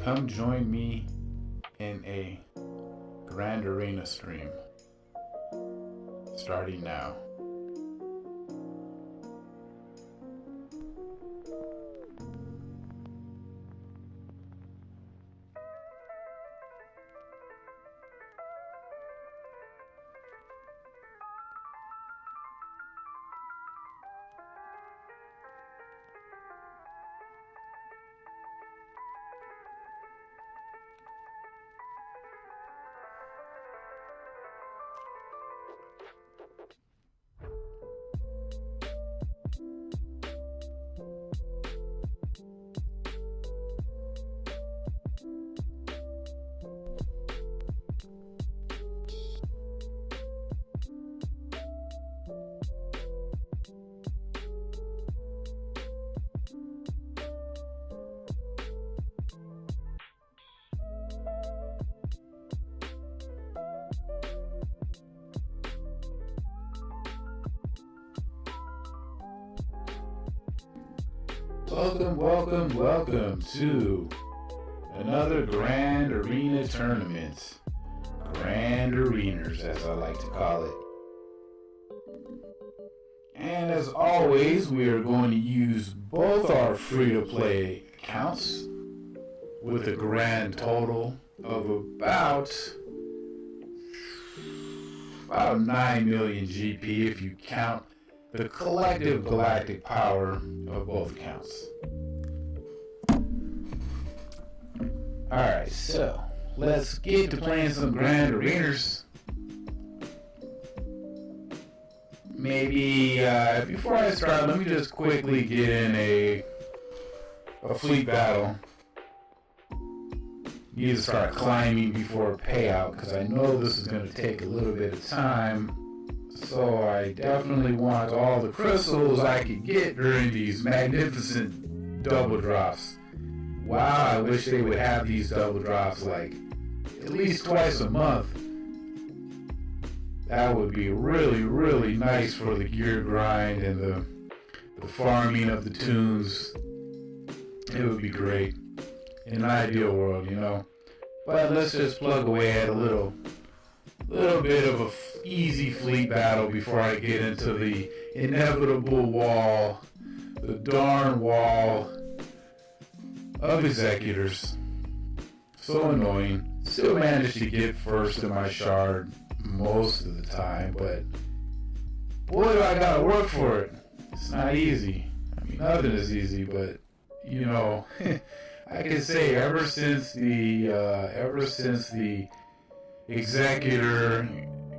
Come join me in a Grand Arena stream starting now. Welcome to another Grand Arena tournament. Grand Areners, as I like to call it. And as always, we are going to use both our free-to-play accounts with a grand total of about 9 million GP if you count the collective galactic power of both accounts. Alright, so let's get to playing some Grand Areners. Maybe before I start, let me just quickly get in a fleet battle. Need to start climbing before payout because I know this is going to take a little bit of time. So I definitely want all the crystals I could get during these magnificent double drops. Wow, I wish they would have these double drops like at least twice a month. That would be really, really nice for the gear grind and the farming of the tunes. It would be great. In an ideal world, you know. But let's just plug away at a little bit of a easy fleet battle before I get into the inevitable wall, the darn wall of executors. So annoying. Still managed to get first in my shard most of the time, but boy do I gotta work for it. It's not easy. I mean, nothing is easy, but you know, I can say ever since the executor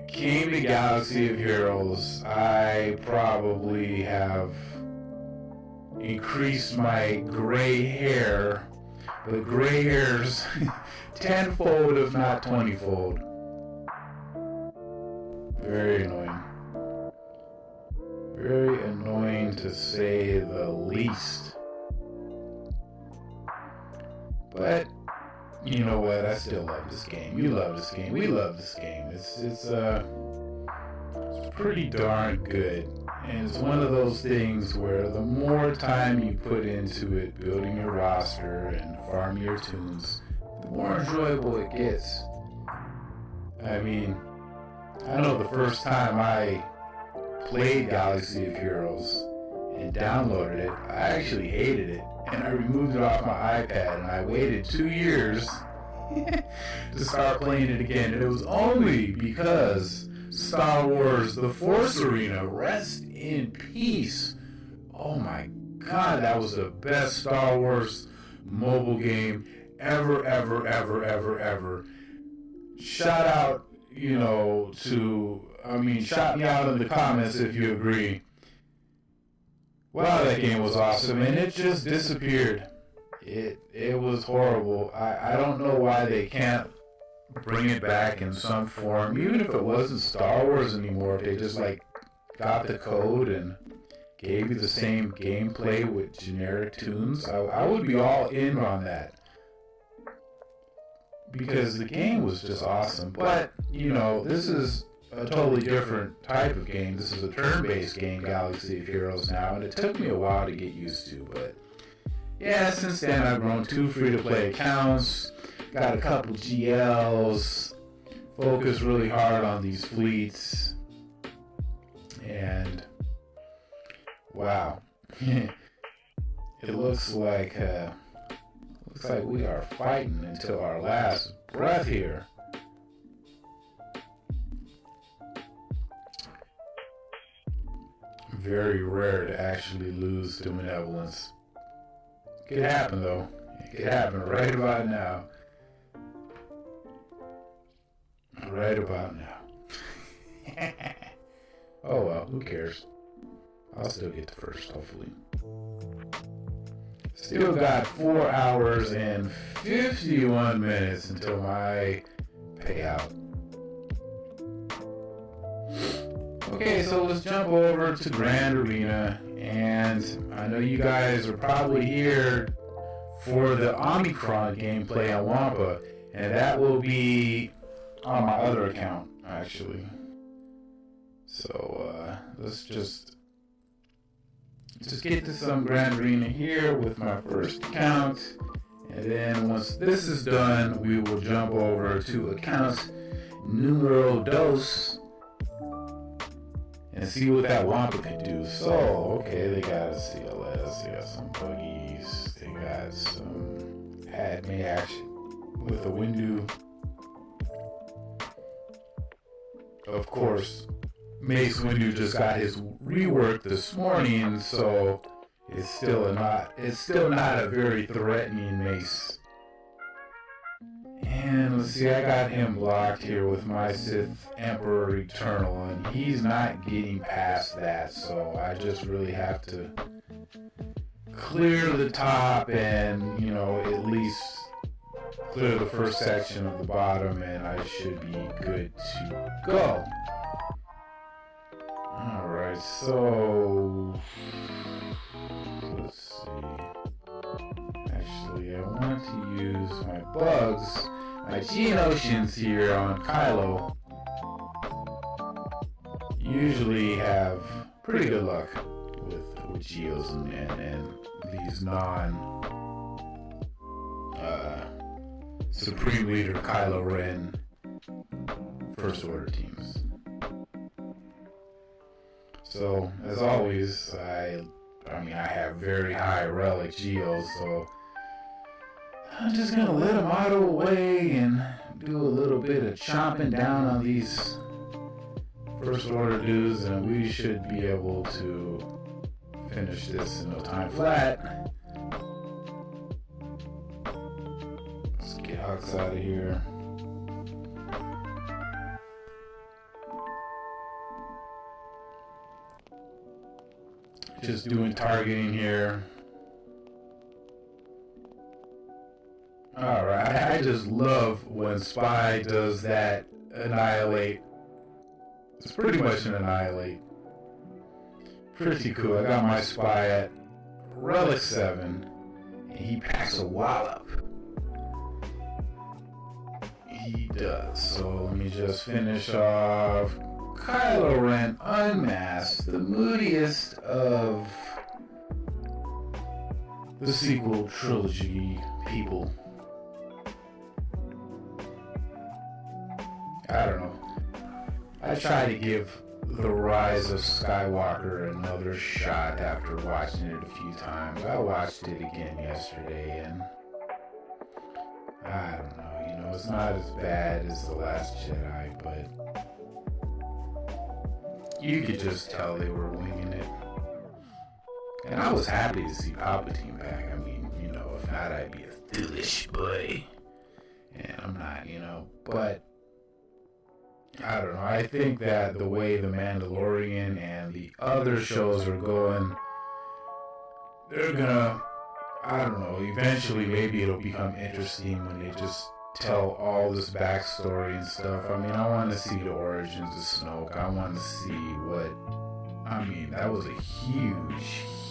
came to Galaxy of Heroes, I probably have increased my gray hair, the gray hairs tenfold if not 20-fold. Very annoying. Very annoying to say the least. But you know what? I still love this game. You love this game. We love this game. It's pretty darn good. And it's one of those things where the more time you put into it, building your roster and farming your tunes, the more enjoyable it gets. I mean, I know the first time I played Galaxy of Heroes and downloaded it, I actually hated it. And I removed it off my iPad and I waited 2 years to start playing it again. And it was only because Star Wars The Force Arena, rest in peace. Oh my God, that was the best Star Wars mobile game ever, ever, ever, ever, ever. Shout out, shout me out in the comments if you agree. Wow, that game was awesome, and it just disappeared. It was horrible. I don't know why they can't bring it back in some form, even if it wasn't Star Wars anymore. They just got the code and gave you the same gameplay with generic tunes. I would be all in on that, because the game was just awesome. But this is a totally different type of game. This is a turn-based game, Galaxy of Heroes now, and it took me a while to get used to. But yeah, since then I've grown 2 free-to-play accounts, got a couple GLs, focused really hard on these fleets, and wow, it looks like we are fighting until our last breath here. Very rare to actually lose to Benevolence. It could happen though. It could happen right about now. Right about now. Oh well, who cares? I'll still get the first, hopefully. Still got 4 hours and 51 minutes until my payout. Okay, so let's jump over to Grand Arena, and I know you guys are probably here for the Omicron gameplay on Wompa, and that will be on my other account, actually. So let's just get to some Grand Arena here with my first account, and then once this is done, we will jump over to account numero dos and see what that Wompa could do. So, okay, they got a CLS, they got some buggies, they got some Padme action with a Windu. Of course, Mace Windu just got his rework this morning, so it's still not a very threatening Mace. And let's see, I got him blocked here with my Sith Emperor Eternal, and he's not getting past that, so I just really have to clear the top and, at least clear the first section of the bottom, and I should be good to go. Alright, so let's see. Actually, I want to use my bugs, my Geonosians here on Kylo. Usually have pretty good luck with Geos and these Supreme Leader Kylo Ren First Order teams. So, as always, I have very high relic Geos, so I'm just gonna let them auto away and do a little bit of chomping down on these First Order dudes, and we should be able to finish this in no time flat. Let's get Hux out of here. Just doing targeting here. Alright, I just love when Spy does that annihilate. It's pretty much an annihilate. Pretty cool. I got my Spy at Relic 7, and he packs a wallop. He does. So let me just finish off Kylo Ren Unmasked, the moodiest of the sequel trilogy people. I don't know. I try to give The Rise of Skywalker another shot after watching it a few times. I watched it again yesterday, and I don't know, it's not as bad as The Last Jedi, but you could just tell they were winging it. And I was happy to see Palpatine back. If not, I'd be foolish boy. And I'm not, but I don't know. I think that the way The Mandalorian and the other shows are going, they're gonna, I don't know, eventually maybe it'll become interesting when they just tell all this backstory and stuff. I mean, I want to see the origins of Snoke. I want to see that was a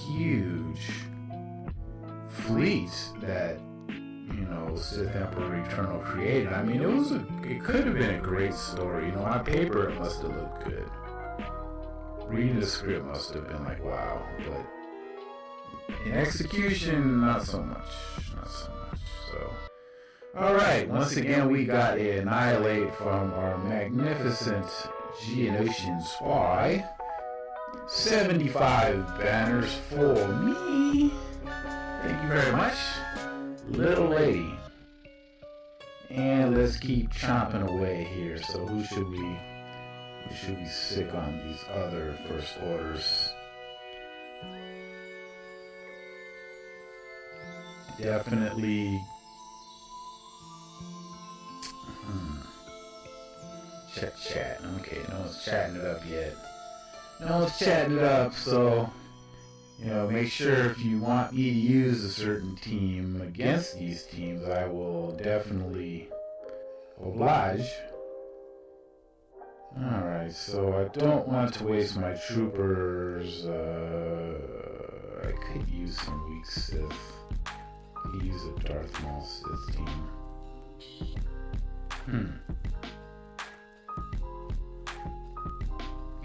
huge fleet that, Sith Emperor Eternal created. I mean, it could have been a great story. On paper, it must have looked good. Reading the script must have been like, wow. But in execution, not so much. So, alright, once again, we got a Annihilate from our magnificent Geonosian spy. 75 banners for me. Thank you very much, little lady. And let's keep chomping away here. So who should we sick on these other first orders? Definitely. Chat. Okay, no one's chatting it up yet. So make sure if you want me to use a certain team against these teams, I will definitely oblige. Alright, so I don't want to waste my troopers. I could use some weak Sith. I could use a Darth Maul Sith team.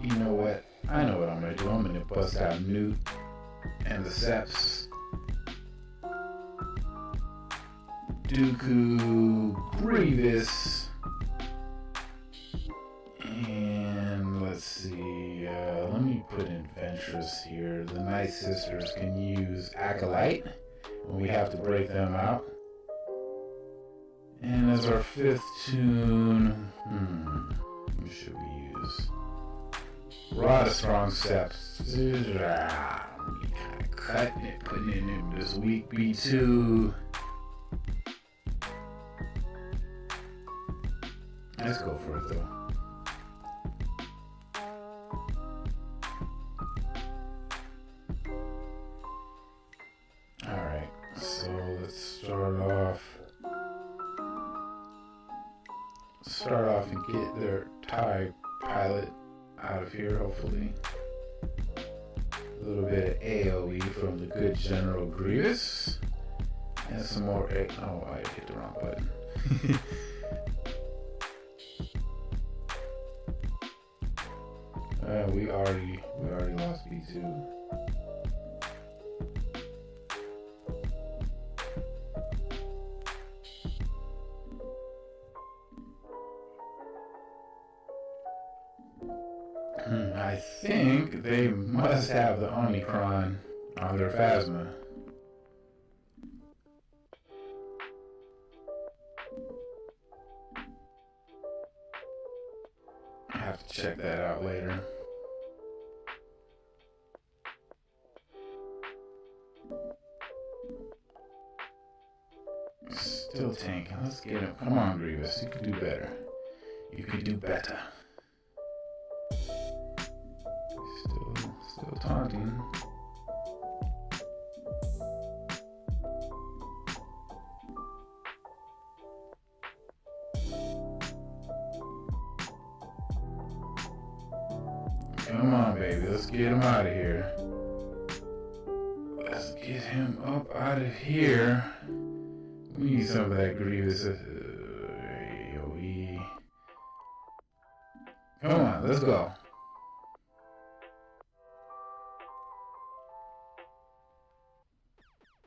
You know what? I know what I'm gonna do. I'm gonna bust out Newt and the Seps. Dooku, Grievous, and let's see. Let me put in Ventress here. The Night Sisters can use Acolyte when we have to break them out. And as our fifth tune, what should we use? Rod of Strong Steps. We kind of cutting it, putting it in this weak B2. Let's go for it though. Alright, so let's start off and get their TIE pilot out of here, hopefully. A little bit of AoE from the good General Grievous. And some more oh, I hit the wrong button. We already lost B2. I think they must have the Omicron on their Phasma. I have to check that out later. Still tanking. Let's get him. Come on, Grievous. You can do better. You can do better. Still taunting. Come on, baby. Let's get him out of here. Let's get him up out of here. We need some of that Grievous AoE. Come on, let's go.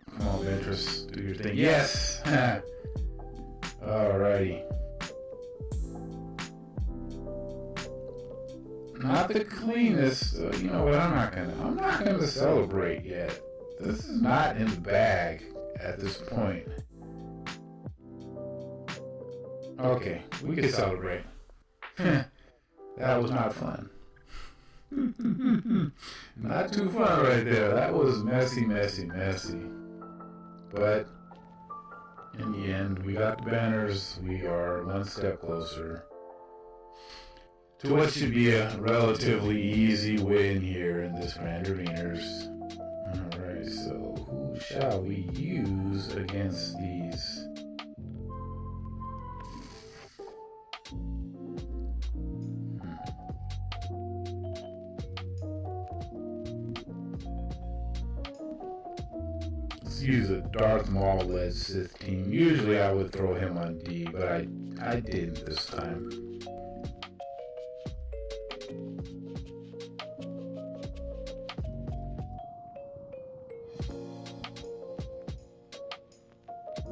Come on, Ventress, do your thing. Yes! Alrighty. Not the cleanest. You know what? I'm not gonna celebrate yet. This is not in the bag at this point. Okay, we can celebrate. That was not fun. Not too fun right there. That was messy. But In the end, we got the banners. We are one step closer to what should be a relatively easy win here in this Grand Arenas. Alright, so who shall we use against these? Let's use a Darth Maul-led Sith team. Usually I would throw him on D, but I didn't this time.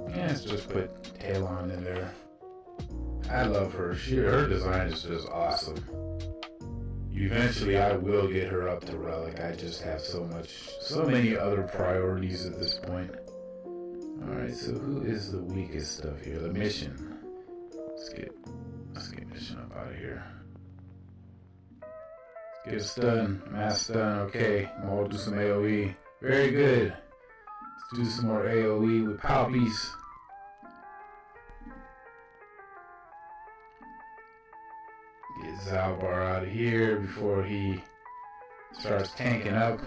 Yeah, let's just put Talon in there. I love her. Her design is just awesome. Eventually, I will get her up to Relic. I just have so many other priorities at this point. Alright, so who is the weakest stuff here? The mission. Let's get mission up out of here. Let's get a stun. Mass stun. Okay, we'll do some AoE. Very good. Let's do some more AoE with Palpies. Get Zalbar out of here before he starts tanking up.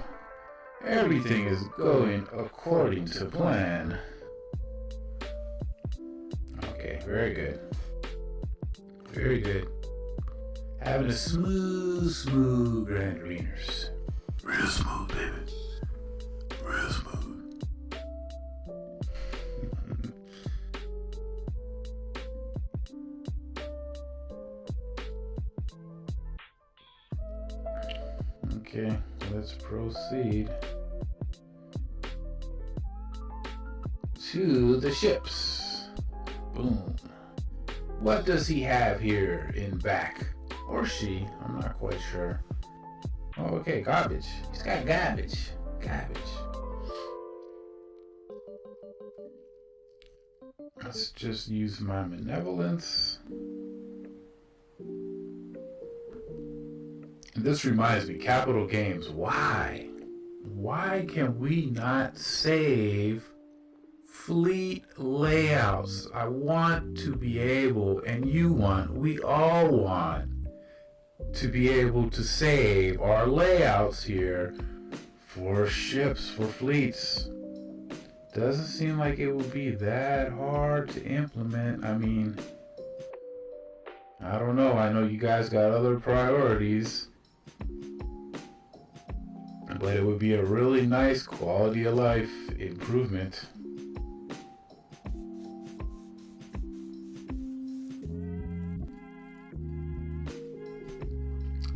Everything is going according to plan. Okay, very good. Very good. Having a smooth Grand Arenas. Real smooth, baby. Real smooth. Okay, let's proceed to the ships. Boom. What does he have here in back? Or she? I'm not quite sure. Oh, okay, garbage. He's got garbage. Garbage. Let's just use my Malevolence. This reminds me, Capital Games, why? Why can we not save fleet layouts? I want to be able, and you want, we all want to be able to save our layouts here for ships, for fleets. Doesn't seem like it would be that hard to implement. I mean, I don't know. I know you guys got other priorities. But it would be a really nice quality of life improvement.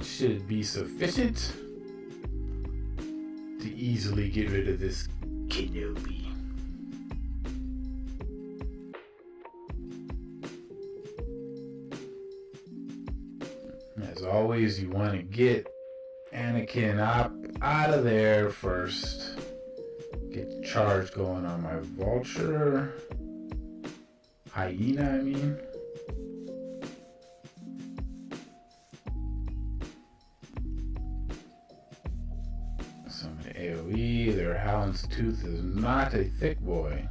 Should be sufficient to easily get rid of this Kenobi. As always, you want to get Anakin out of there first. Get the charge going on my Vulture. Hyena, I mean. Some AoE. Their Houndstooth is not a thick boy.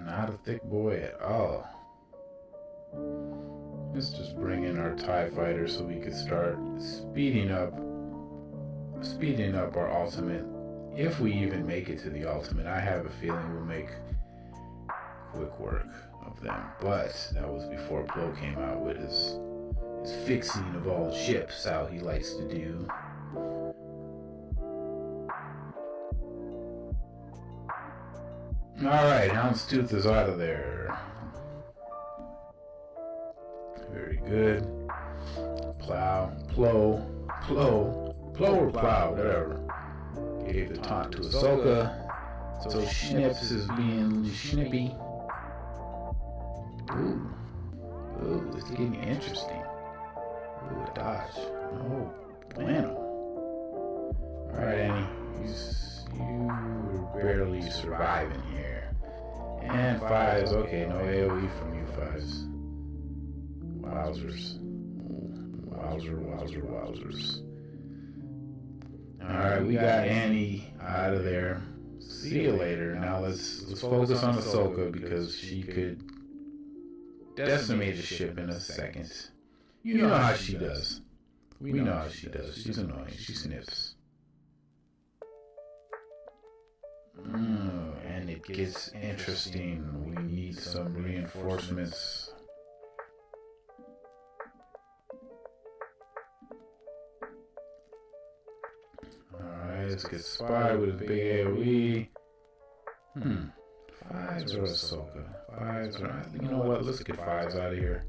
Not a thick boy at all. Let's just bring in our TIE fighter so we could start speeding up our ultimate. If we even make it to the ultimate, I have a feeling we'll make quick work of them. But that was before Plo came out with his fixing of all the ships, how he likes to do. Alright, Houndstooth is out of there. Very good. Plo or Plow, whatever. Gave the taunt to Ahsoka. So Schnips is being snippy. Ooh, it's getting interesting. Ooh, a dodge. Oh, bueno. Alright, Annie. You're barely surviving here. And fives. Okay, no AoE from you fives. Wowzers. Wowzers. Alright, we got Annie out of there. See you later. Now let's focus on Ahsoka because she could decimate a ship in a second. You know how she does. We know how she does. She's annoying. She snips. And it gets interesting. We need some reinforcements. Alright, let's get Spy with his big AoE. Fives or Ahsoka? Fives or... You know what? Let's get Fives out of here.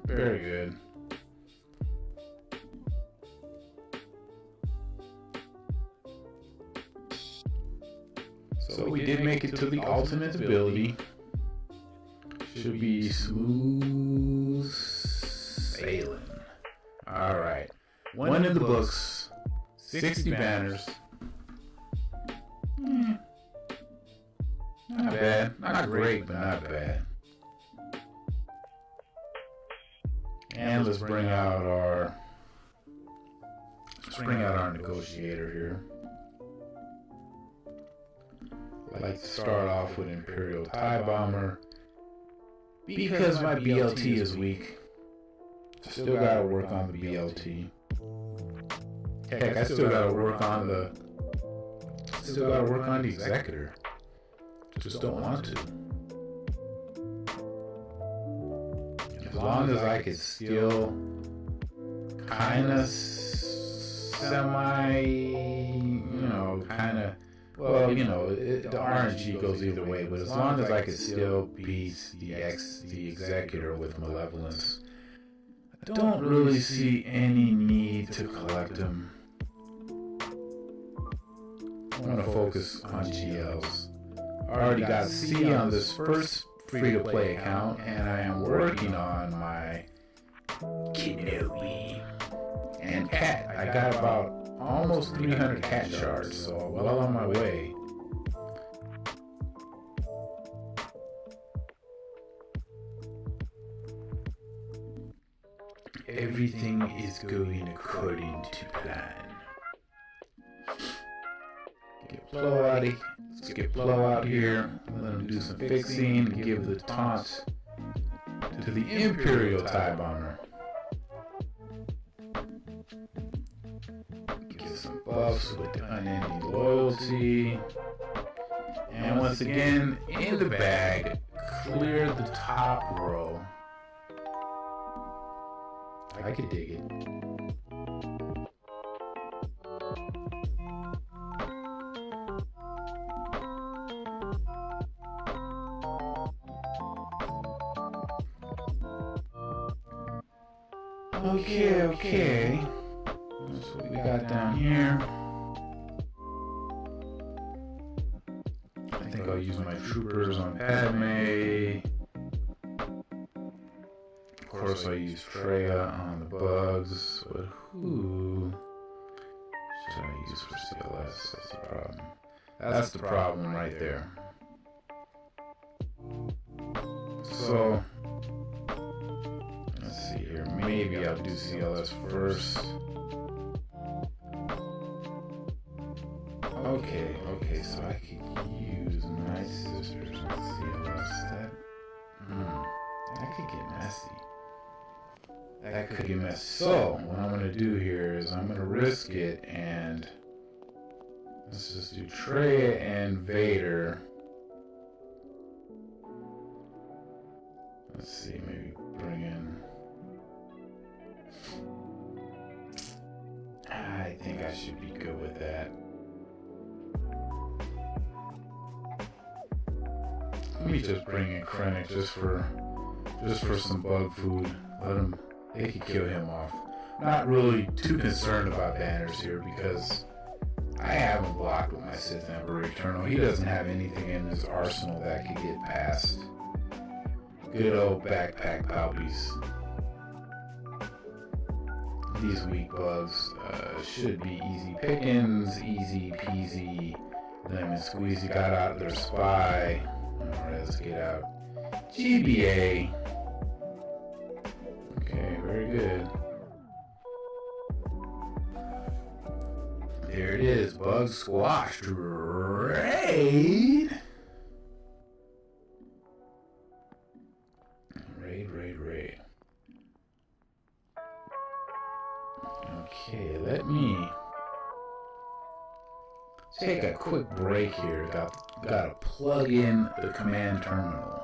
Very good. So we did make it to the ultimate ability. Should be smooth sailing. Alright. One in the books. 60 banners. Not bad. Not great, but not bad. And let's bring out our negotiator here. I'd like to start off with Imperial TIE Bomber because my BLT is weak. Still gotta work on the BLT. Heck, I still gotta work on the Executor. Just don't want to. As long as I could still kinda the RNG goes either way, but as long as I could still beat the Executor with Malevolence, I don't really see any need to collect him. I want to focus on GLs. I already got C on this first free-to-play account, and I am working on my Kenobi and Cat. I got about almost 300 Cat shards, so well on my way. Everything is going according to plan. Let's get Plo out here. Let him do some fixing and give the taunt to the Imperial TIE Bomber. Get some buffs with the unending loyalty. And once again, in the bag, clear the top row. I could dig it. Okay. That's what we got down here. I think I'll use my troopers on Padme. Of course, I use Freya on the bugs, but who should I use for CLS? That's the problem. That's the problem right there. So, let's see here. Maybe I'll do CLS first. Okay, so I could use my sisters on CLS. That could get messy. So, what I'm going to do here is I'm going to risk it and let's just do Trey and Vader. Let's see, maybe bring in... I think I should be good with that. Let me just bring in Krennic just for some bug food. They could kill him off. Not really too concerned about banners here because I haven't blocked with my Sith Emperor Eternal. He doesn't have anything in his arsenal that could get past good old backpack palpies. These weak bugs should be easy pickings, easy peasy, lemon squeezy. Got out their spy. Alright, let's get out GBA. Okay, very good. there it is. Bug squashed. Raid. Raid. Okay, let me take a quick break here. Gotta plug in the command terminal.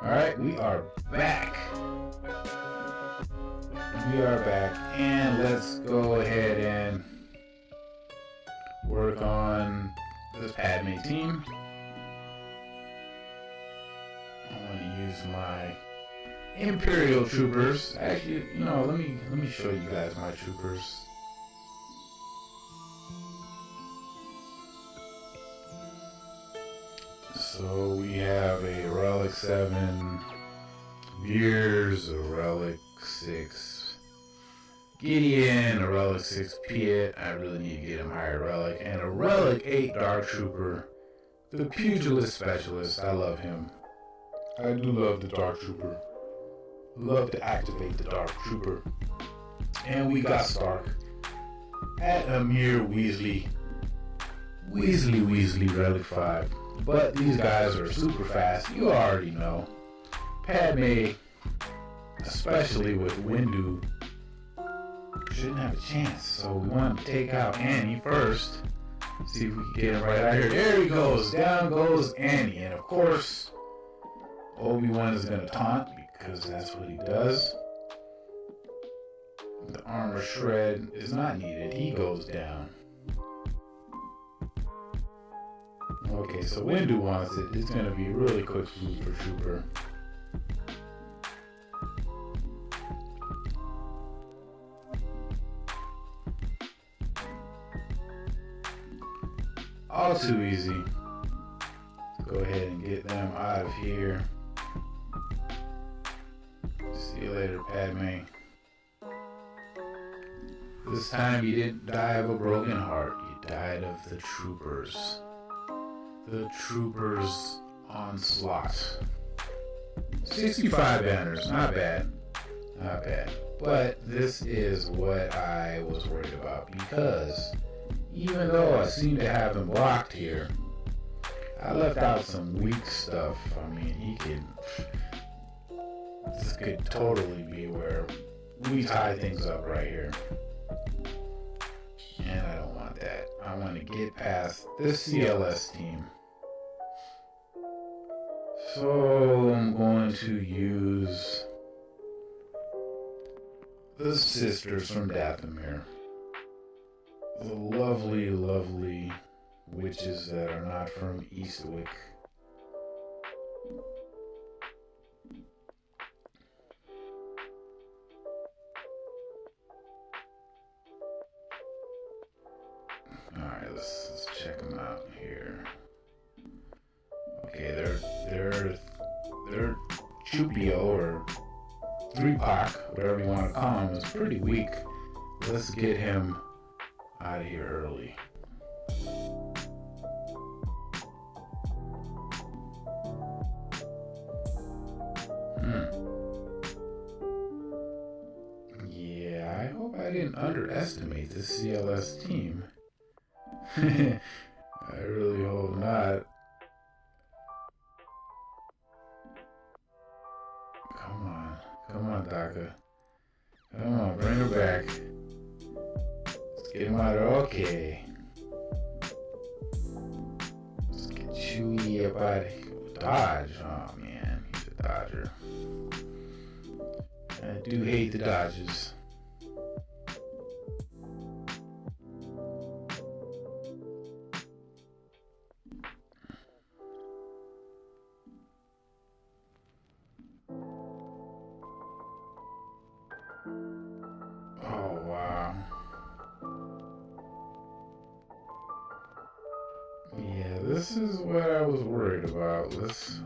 Alright, we are back. And let's go ahead and work on this Padme team. I want to use my Imperial troopers. Actually, let me show you guys my troopers. So we have a Relic 7 Veers, a Relic 6 Gideon, a Relic 6 Piet. I really need to get him higher Relic, and a Relic 8 Dark Trooper, the Pugilist Specialist. I love him. I do love the Dark Trooper. Love to activate the Dark Trooper. And we got Stark at a mere Weasley Relic 5. But these guys are super fast. You already know. Padme, especially with Windu, shouldn't have a chance. So we want to take out Annie first. See if we can get him right out here. There he goes. Down goes Annie. And of course, Obi-Wan is going to taunt because that's what he does. The armor shred is not needed. He goes down. Okay, so Windu wants it. It's going to be really quick food for Trooper. All too easy. Let's go ahead and get them out of here. See you later, Padme. This time you didn't die of a broken heart. You died of the Troopers. The Troopers onslaught. 65 banners, not bad. But this is what I was worried about, because even though I seem to have him blocked here, I left out some weak stuff. I mean, this could totally be where we tie things up right here. And I don't want that. I want to get past this CLS team. So I'm going to use the sisters from Dathomir. The lovely, lovely witches that are not from Eastwick. Alright, let's check them out here. Okay, they're Chupio or 3-Pac, whatever you want to call him, is pretty weak. Let's get him out of here early. Yeah, I hope I didn't underestimate this CLS team. I really hope not. Come on, Daka. Come on, bring her back. Let's get him out of there. Okay. Let's get Chewie up out of here. Dodge. Oh, man. He's a dodger. I do hate the dodges. Oh, this is what I was worried about. Let's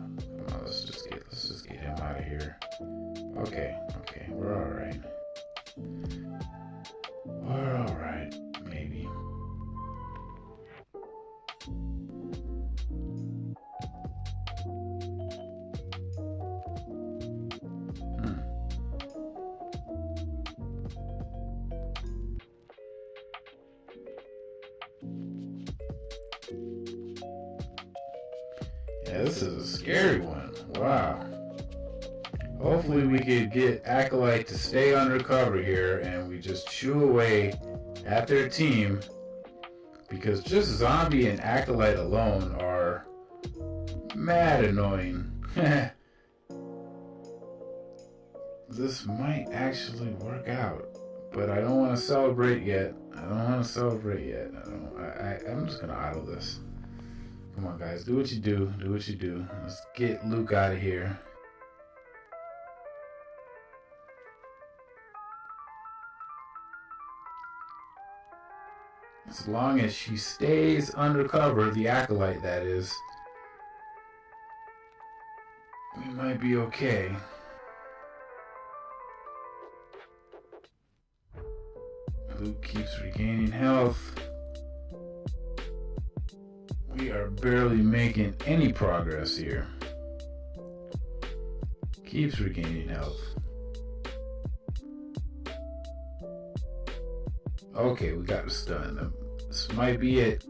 just get him out of here. Okay, we're all right. We're all right, maybe. Yeah, this is a scary one. Wow. Hopefully we could get Acolyte to stay undercover here and we just chew away at their team, because just Zombie and Acolyte alone are mad annoying. This might actually work out, but I don't want to celebrate yet. I'm just gonna idle this. Come on, guys, do what you do. Let's get Luke out of here. As long as she stays undercover, the Acolyte that is, we might be okay. Luke keeps regaining health. We are barely making any progress here. Keeps regaining health. Okay, we got to stun them. This might be it.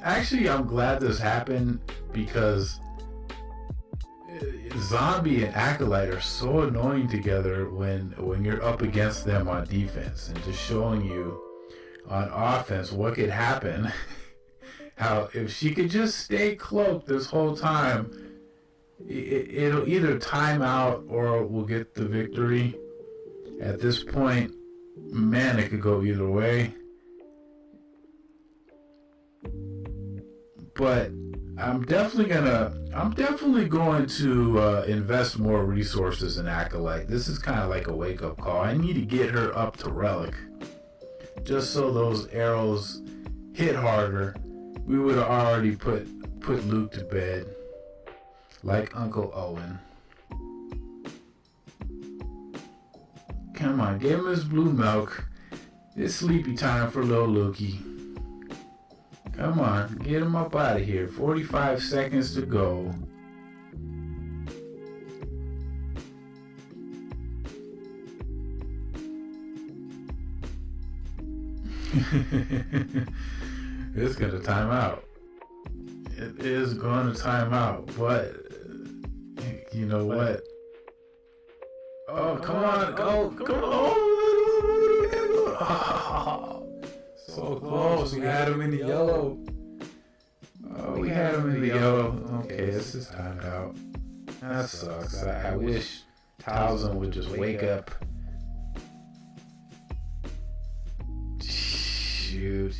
Actually, I'm glad this happened, because Zombie and Acolyte are so annoying together when you're up against them on defense, and just showing you on offense what could happen. How if she could just stay cloaked this whole time, it'll either time out or we'll get the victory. At this point, man, it could go either way. But I'm definitely going to invest more resources in Acolyte. This is kind of like a wake-up call. I need to get her up to Relic, just so those arrows hit harder. We would have already put Luke to bed, like Uncle Owen. Come on, give him his blue milk. It's sleepy time for little Lukey. Come on, get him up out of here. 45 seconds to go. It's gonna time out. It is gonna time out, but you know what? Oh, come on, go, come on! Oh, so close. We had him in the yellow. Oh, we had him in the yellow. Okay, this is timed out. That sucks. I wish Towson would just wake up. Shoot.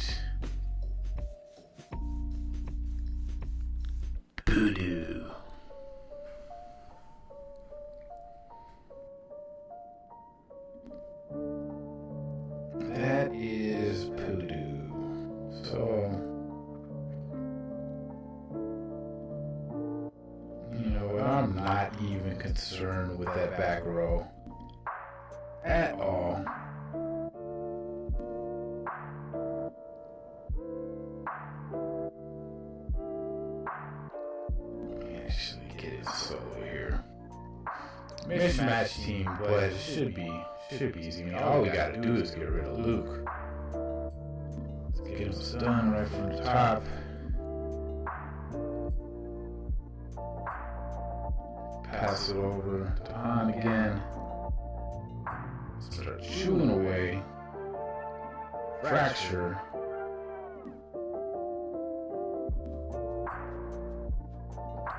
Voodoo. That is voodoo. So, you know what? I'm not even concerned with that back row at all. Actually, get it solo here. Mismatch team, but it should be easy. I mean, all we gotta do is get rid of Luke. Let's get him stunned right from the top. Pass it over to Han again. Start chewing away. Fracture.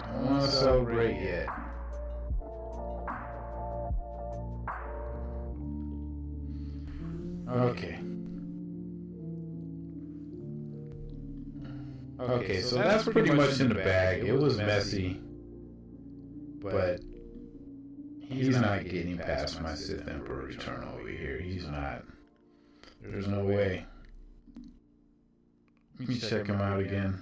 Don't want to celebrate yet. Okay, so that's pretty much in the bag. It was messy. but he's not getting past my Sith Emperor Return over here. He's not. There's no way. Let me check him out again.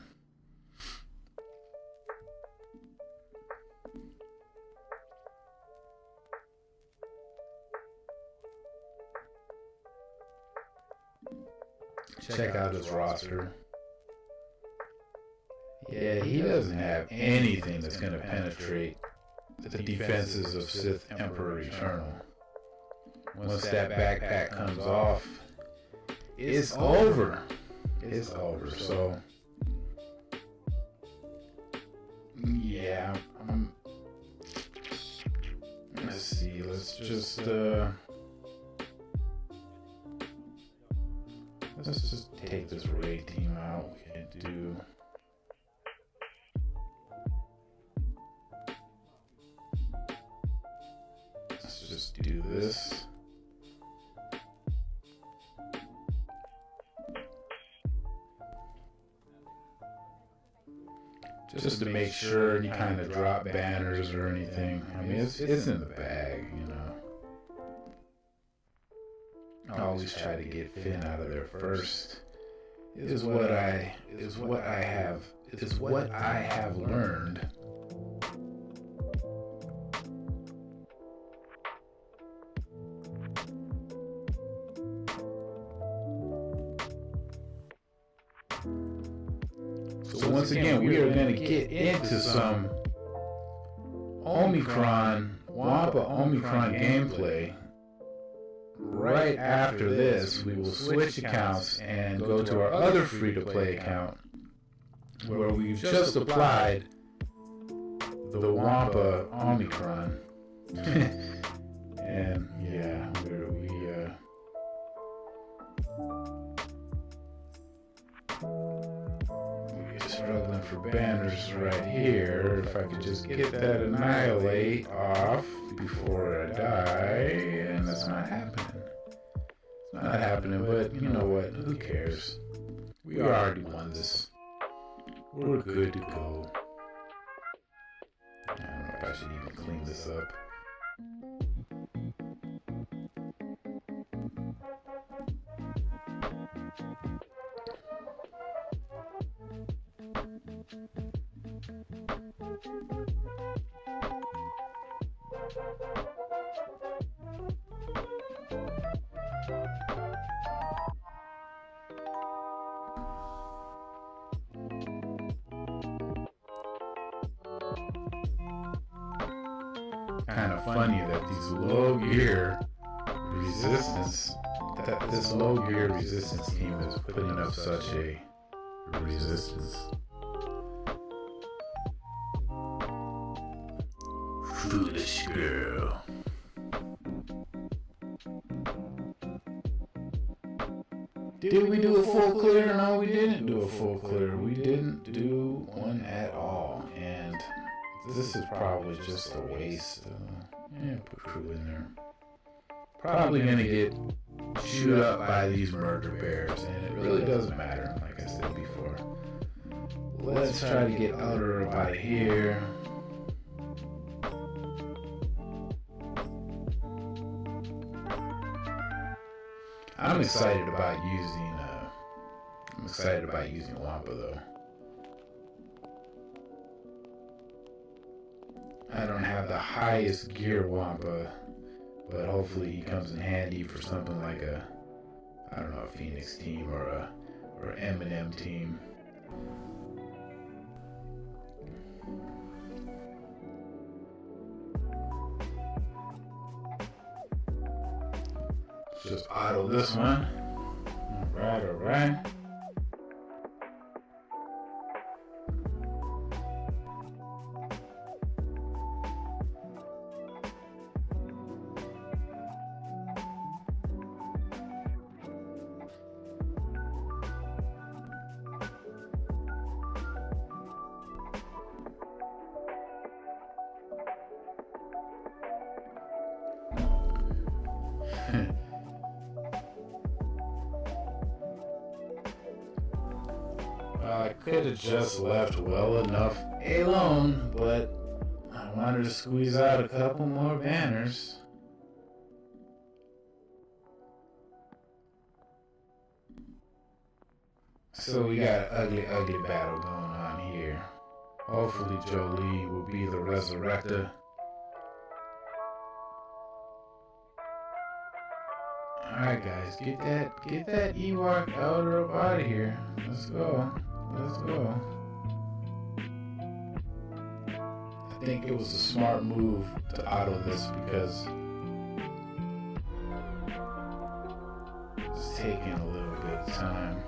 Check out his roster. Yeah, he doesn't have anything that's going to penetrate the defenses of Sith Emperor Eternal. Once that backpack comes off, it's over. It's over. So, yeah. Let's see. Let's just take this raid team out. We can do. Let's just do this. Just to make sure any kind of drop banners or anything. I mean, it's in the bag, you know. I always try to get Finn out of there first. Is what I have learned. So once again, we are going to get into some Wompa Omicron gameplay. Right after this, we will switch accounts and go to our other free-to-play account, where we've just applied the Wompa Omicron. And yeah, we're struggling for banners right here. If I could just get that annihilate off before I die, and that's not happening. It's not happening, but you know what? Who cares? We already won this. We're good to go. I don't know if I should even clean this up. Kind of funny that these low gear resistance, that this low gear resistance team is putting up such a resistance. Foolish girl. Did we do a full clear? No, we didn't do a full clear. We didn't do one at all. And this is probably just a waste. Yeah, put crew in there. Probably gonna get chewed up by these murder bears, and it really doesn't matter, like I said before. Let's try to get Outer out of here. I'm excited about using Wompa though. I don't have the highest gear Wompa, but hopefully he comes in handy for something like a Phoenix team or an Eminem team. Just auto this one. All right. I could have just left well enough alone, but I wanted to squeeze out a couple more banners. So we got an ugly battle going on here. Hopefully Jolie will be the resurrector. Alright guys, get that Ewok elder up out of here. Let's go. I think it was a smart move to auto this because it's taking a little bit of time.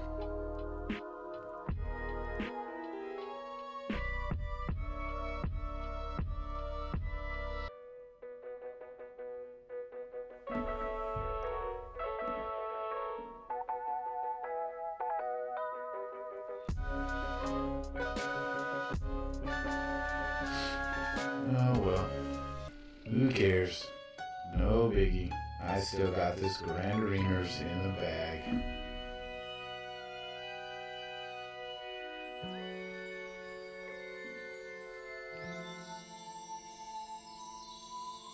Oh well, who cares? No biggie. I still got this Grand Arenas in the bag.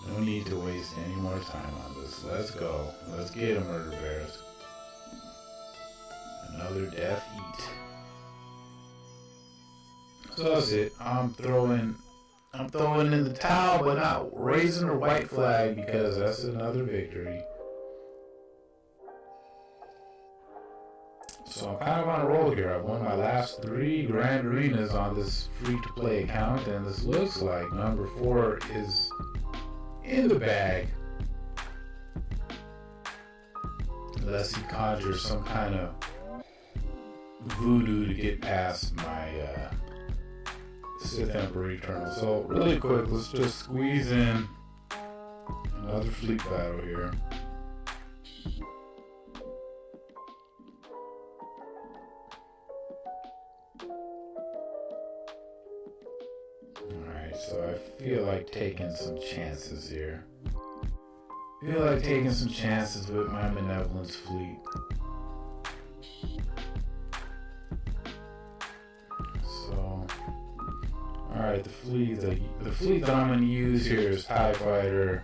No need to waste any more time on this. Let's go. Let's get them, Murder Bears. Another death eat. So that's it. I'm throwing in the towel, but not raising a white flag because that's another victory. So I'm kind of on a roll here. I've won my last 3 Grand Arenas on this free-to-play account, and this looks like number 4 is in the bag. Unless he conjures some kind of voodoo to get past my Sith Emperor Eternal. So really quick, let's just squeeze in another fleet battle here. Alright, so I feel like taking some chances here. Feel like taking some chances with my Benevolence fleet. Alright, the fleet that I'm going to use here is TIE Fighter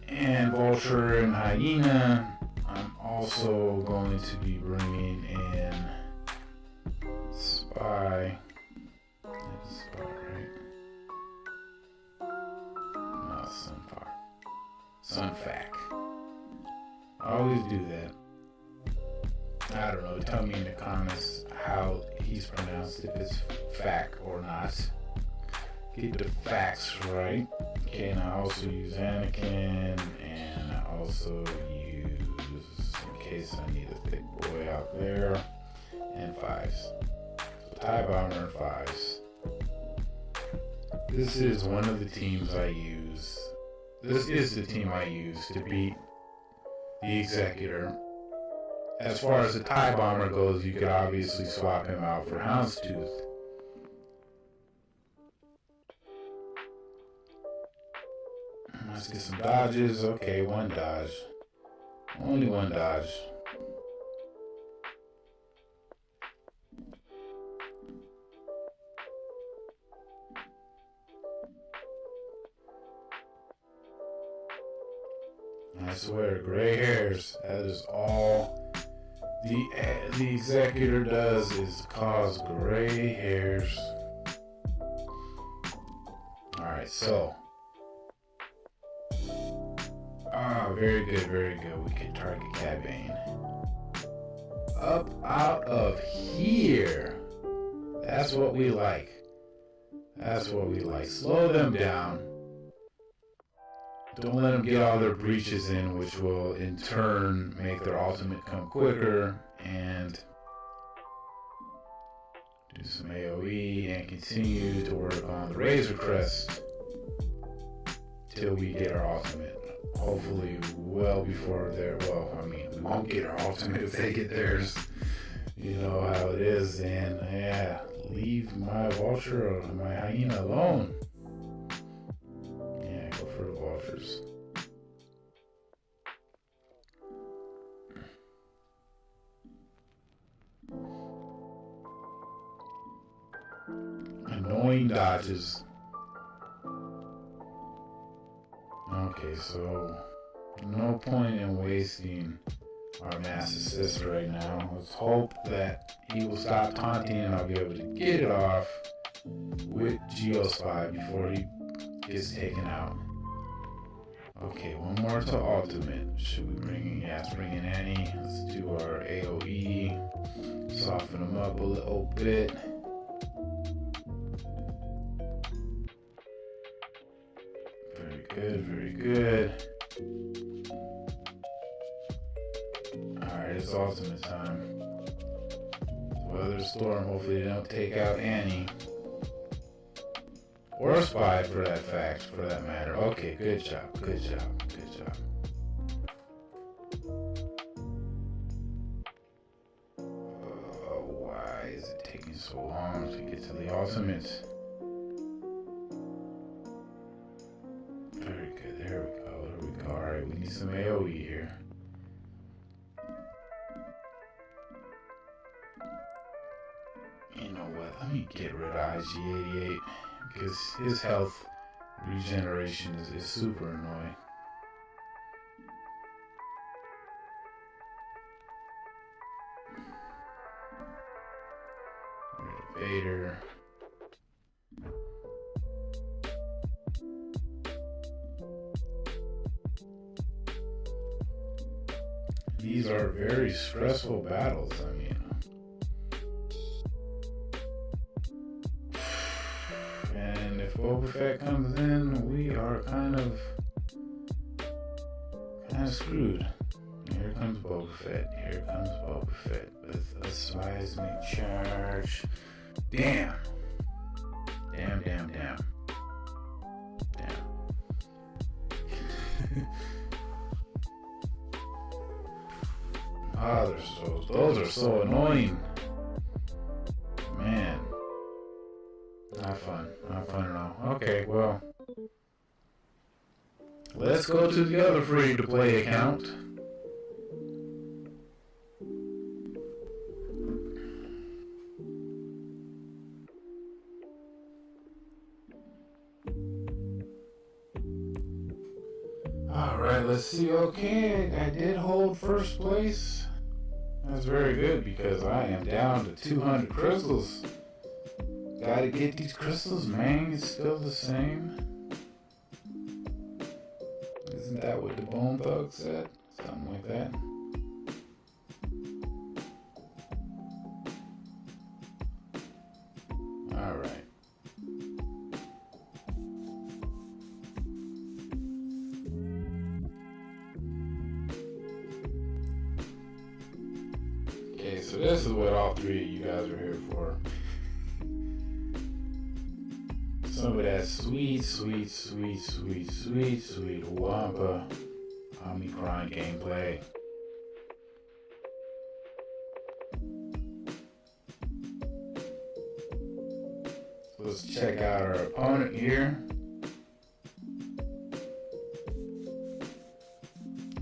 and Vulture and Hyena. I'm also going to be bringing in Spy. That's Spy, right? No, Sunfire. Sunfac. I always do that. I don't know, tell me in the comments how he's pronounced, if it's fac or not. Get the facts right. Okay, and I also use Anakin, and I also use, in case I need a thick boy out there, and 5s. So TIE Bomber and 5s. This is one of the teams I use. This is the team I use to beat the Executor. As far as the TIE Bomber goes, you could obviously swap him out for Houndstooth. Let's get some dodges. Okay, 1 dodge. Only 1 dodge. I swear, gray hairs. That is all the Executor does, is cause gray hairs. Alright, so. Very good, very good. We can target Cad Bane. Up out of here. That's what we like. That's what we like. Slow them down. Don't let them get all their breaches in, which will in turn make their ultimate come quicker, and do some AoE and continue to work on the Razor Crest till we get our ultimate. Hopefully well before there. Well, I mean, we won't get our ultimate if they get theirs. You know how it is. And yeah, leave my Vulture or my Hyena alone. Yeah, go for the Vultures. Annoying dodges. Okay, so no point in wasting our mass assist right now. Let's hope that he will stop taunting and I'll be able to get it off with Geospy before he gets taken out. Okay, one more to ultimate. Should we bring in? Yeah, let's bring in Annie. Let's do our AoE. Soften him up a little bit. Very good, very good. Alright, it's ultimate time. Weather storm, hopefully they don't take out Annie. Or Spy for that matter. Okay, good job, good job, good job. Why is it taking so long to get to the ultimates? Very good, there we go, there we go. Alright, we need some AoE here. You know what, let me get rid of IG-88 because his health regeneration is super annoying. Vader. These are very stressful battles, I mean. And if Boba Fett comes in, we are kind of screwed. Here comes Boba Fett. Here comes Boba Fett with a seismic charge. Damn. Damn, damn, damn. Damn. Ah, those are so annoying. Man. Not fun at all. Okay, well. Let's go to the other free-to-play account. Alright, let's see. Okay, I did hold first place. That's very good because I am down to 200 crystals. Gotta get these crystals, man. It's still the same. Isn't that what the Bone Thug said? Something like that. Alright. Okay, so this is what all three of you guys are here for. Some of that sweet Wompa Omicron gameplay. Let's check out our opponent here.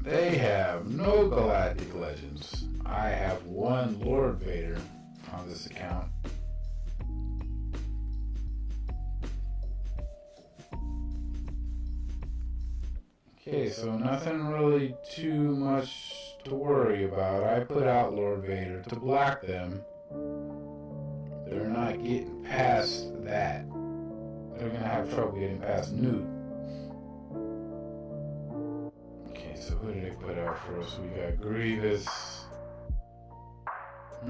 They have no Galactic Legends. I have one Lord Vader on this account. Okay, so nothing really too much to worry about. I put out Lord Vader to block them. They're not getting past that. They're gonna have trouble getting past Newt. Okay, so who did they put out first? We got Grievous. I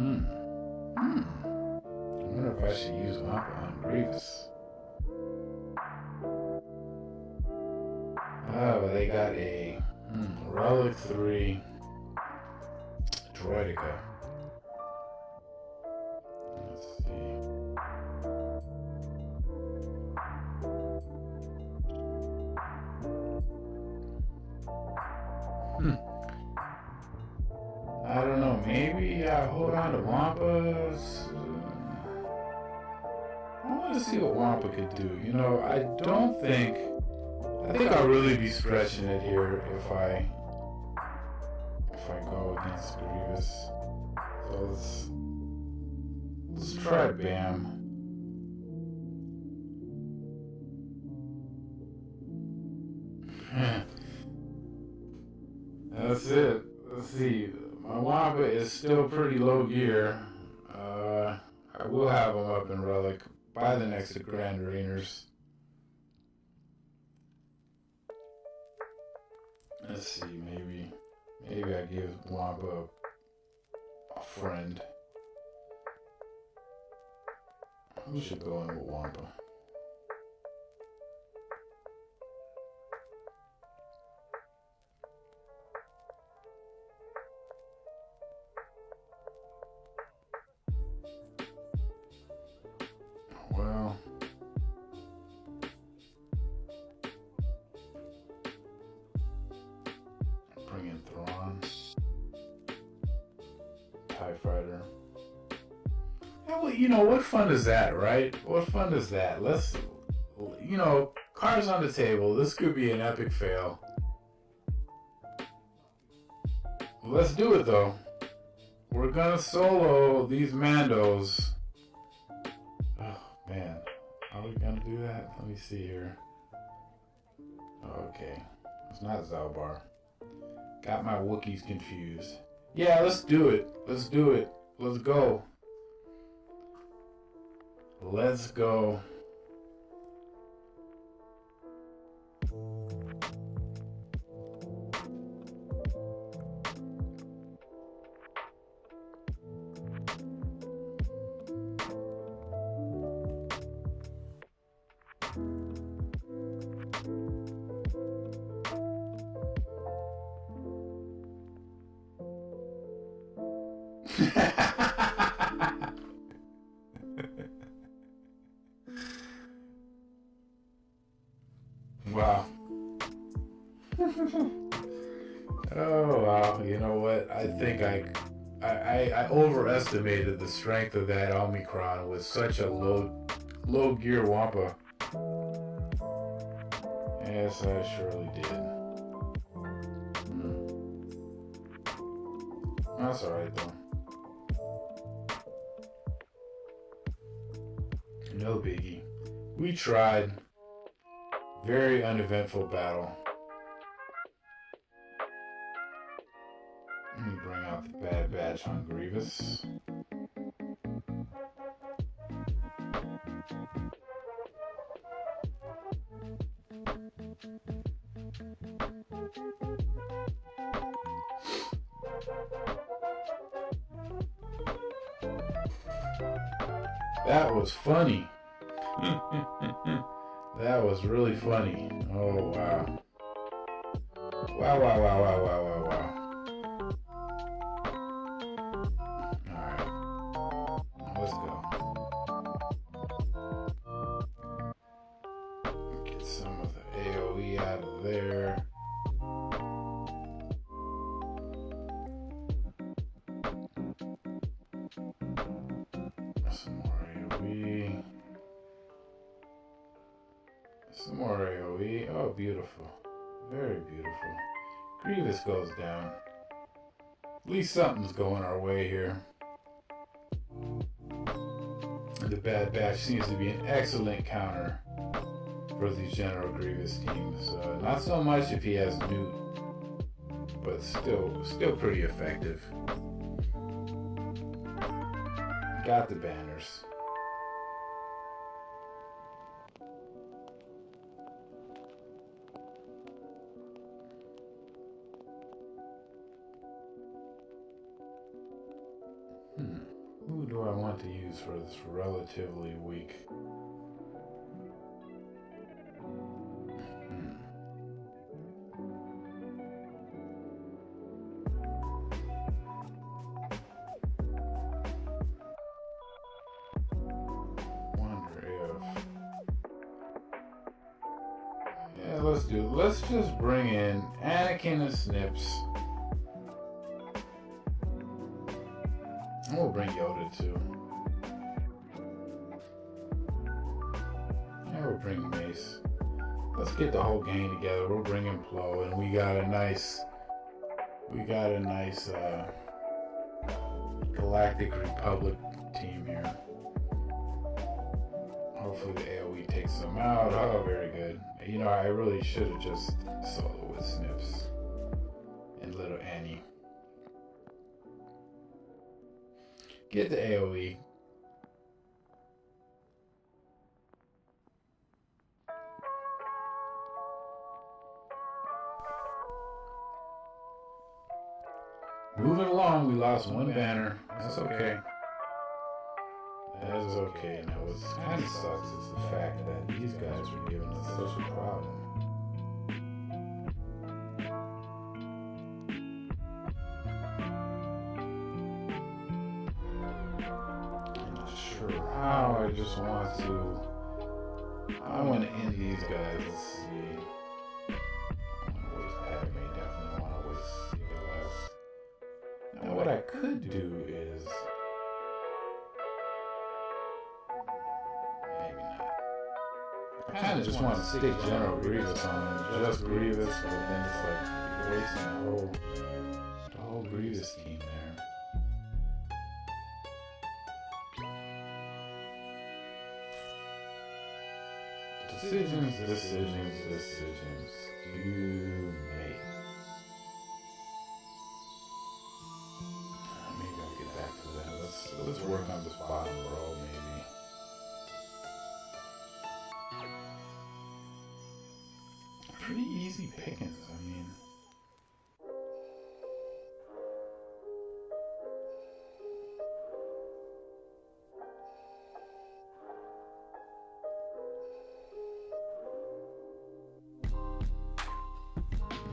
wonder if I should use Wompa on Grievous. But they got a Relic 3 Droidica. Let's see. I don't know, maybe I hold on to Wampa's. I want to see what Wompa could do. You know, I think I'll really be stretching it here if I go against Grievous. So let's try Bam. that's it. Let's see. My Wompa is still pretty low gear. I will have him up in Relic by the next Grand Areners. Let's see, maybe I give Wompa a friend. Who should go in with Wompa? Well, bring in Thrawn, TIE Fighter. Yeah, well, you know, what fun is that, right? What fun is that? Let's, you know, cards on the table. This could be an epic fail. Let's do it, though. We're gonna solo these Mandos. Man, are we gonna do that? Let me see here. Okay, it's not Zalbar. Got my Wookiees confused. Yeah, let's do it. Let's do it. Let's go. Let's go. Wow. Oh wow, you know what? I think I overestimated the strength of that Omicron with such a low gear Wampa. Yes, I surely did. That's alright though. No biggie. We tried. Very uneventful battle. Let me bring out the Bad Batch on Grievous. That was funny. That was really funny. Oh, wow. Wow, wow, wow, wow, wow, wow, wow. Alright. Let's go. Get some of the AoE out of there. Some more AoE. Some more AoE. Oh, beautiful. Very beautiful. Grievous goes down. At least something's going our way here. And the Bad Batch seems to be an excellent counter for these General Grievous teams. Not so much if he has Newt, but still pretty effective. Got the banners. Who do I want to use for this relatively weak? Wonder if... Yeah, let's do it. Let's just bring in Anakin and Snips. We'll bring Yoda too. Yeah, we'll bring Mace. Let's get the whole gang together. We'll bring in Plo, and we got a nice Galactic Republic team here. Hopefully the AoE takes them out. Oh, very good. You know, I really should have just soloed with Snips and little Annie. Get the AoE. Moving along, we lost one banner. That's okay. That is okay. Now, what kind of sucks is the fact that these guys are giving us such a problem. I'm not sure how. I just want to. I want to end these guys. Let's see. I want to waste Padme. Definitely want to waste CLS. Now, what I could do is. I kind of just want to stick General Grievous on him, just Grievous, but then it's like wasting the whole Grievous team there. Decisions you make. Maybe I'll get back to that. Let's work on this bottom row, maybe. Pretty easy pickings, I mean.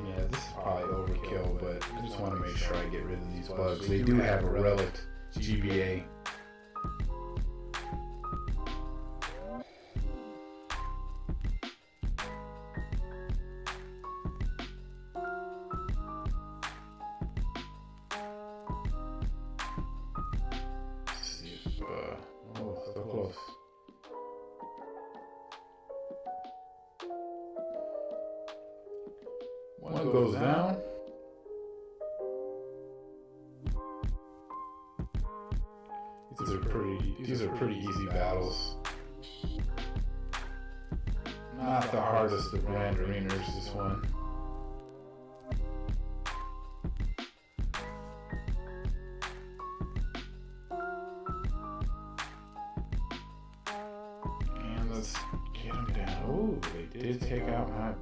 Yeah, this is probably overkill, but I just want to make sure I get rid of these bugs. They do have a relic GBA. So close. One goes down. These are pretty easy battles. Not the hardest of Grand Arenas, this one. And let's get him down. Oh, they did take out my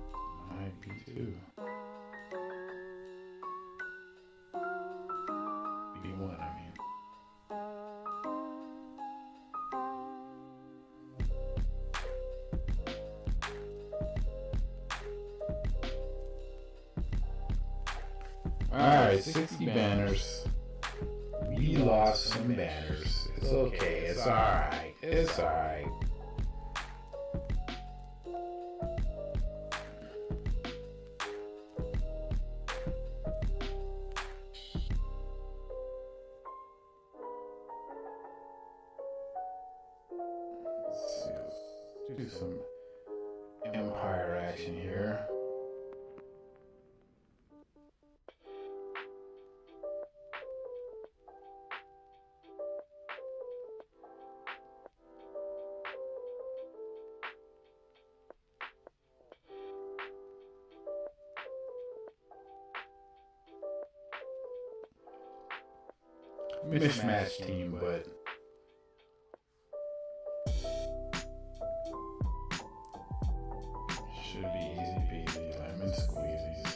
B2. B1, I mean. Alright, 60 banners. We lost some banners. It's okay. It's alright. It's alright. Let's do some Empire action here. Mishmash team, but should be easy peasy, lemon squeezies.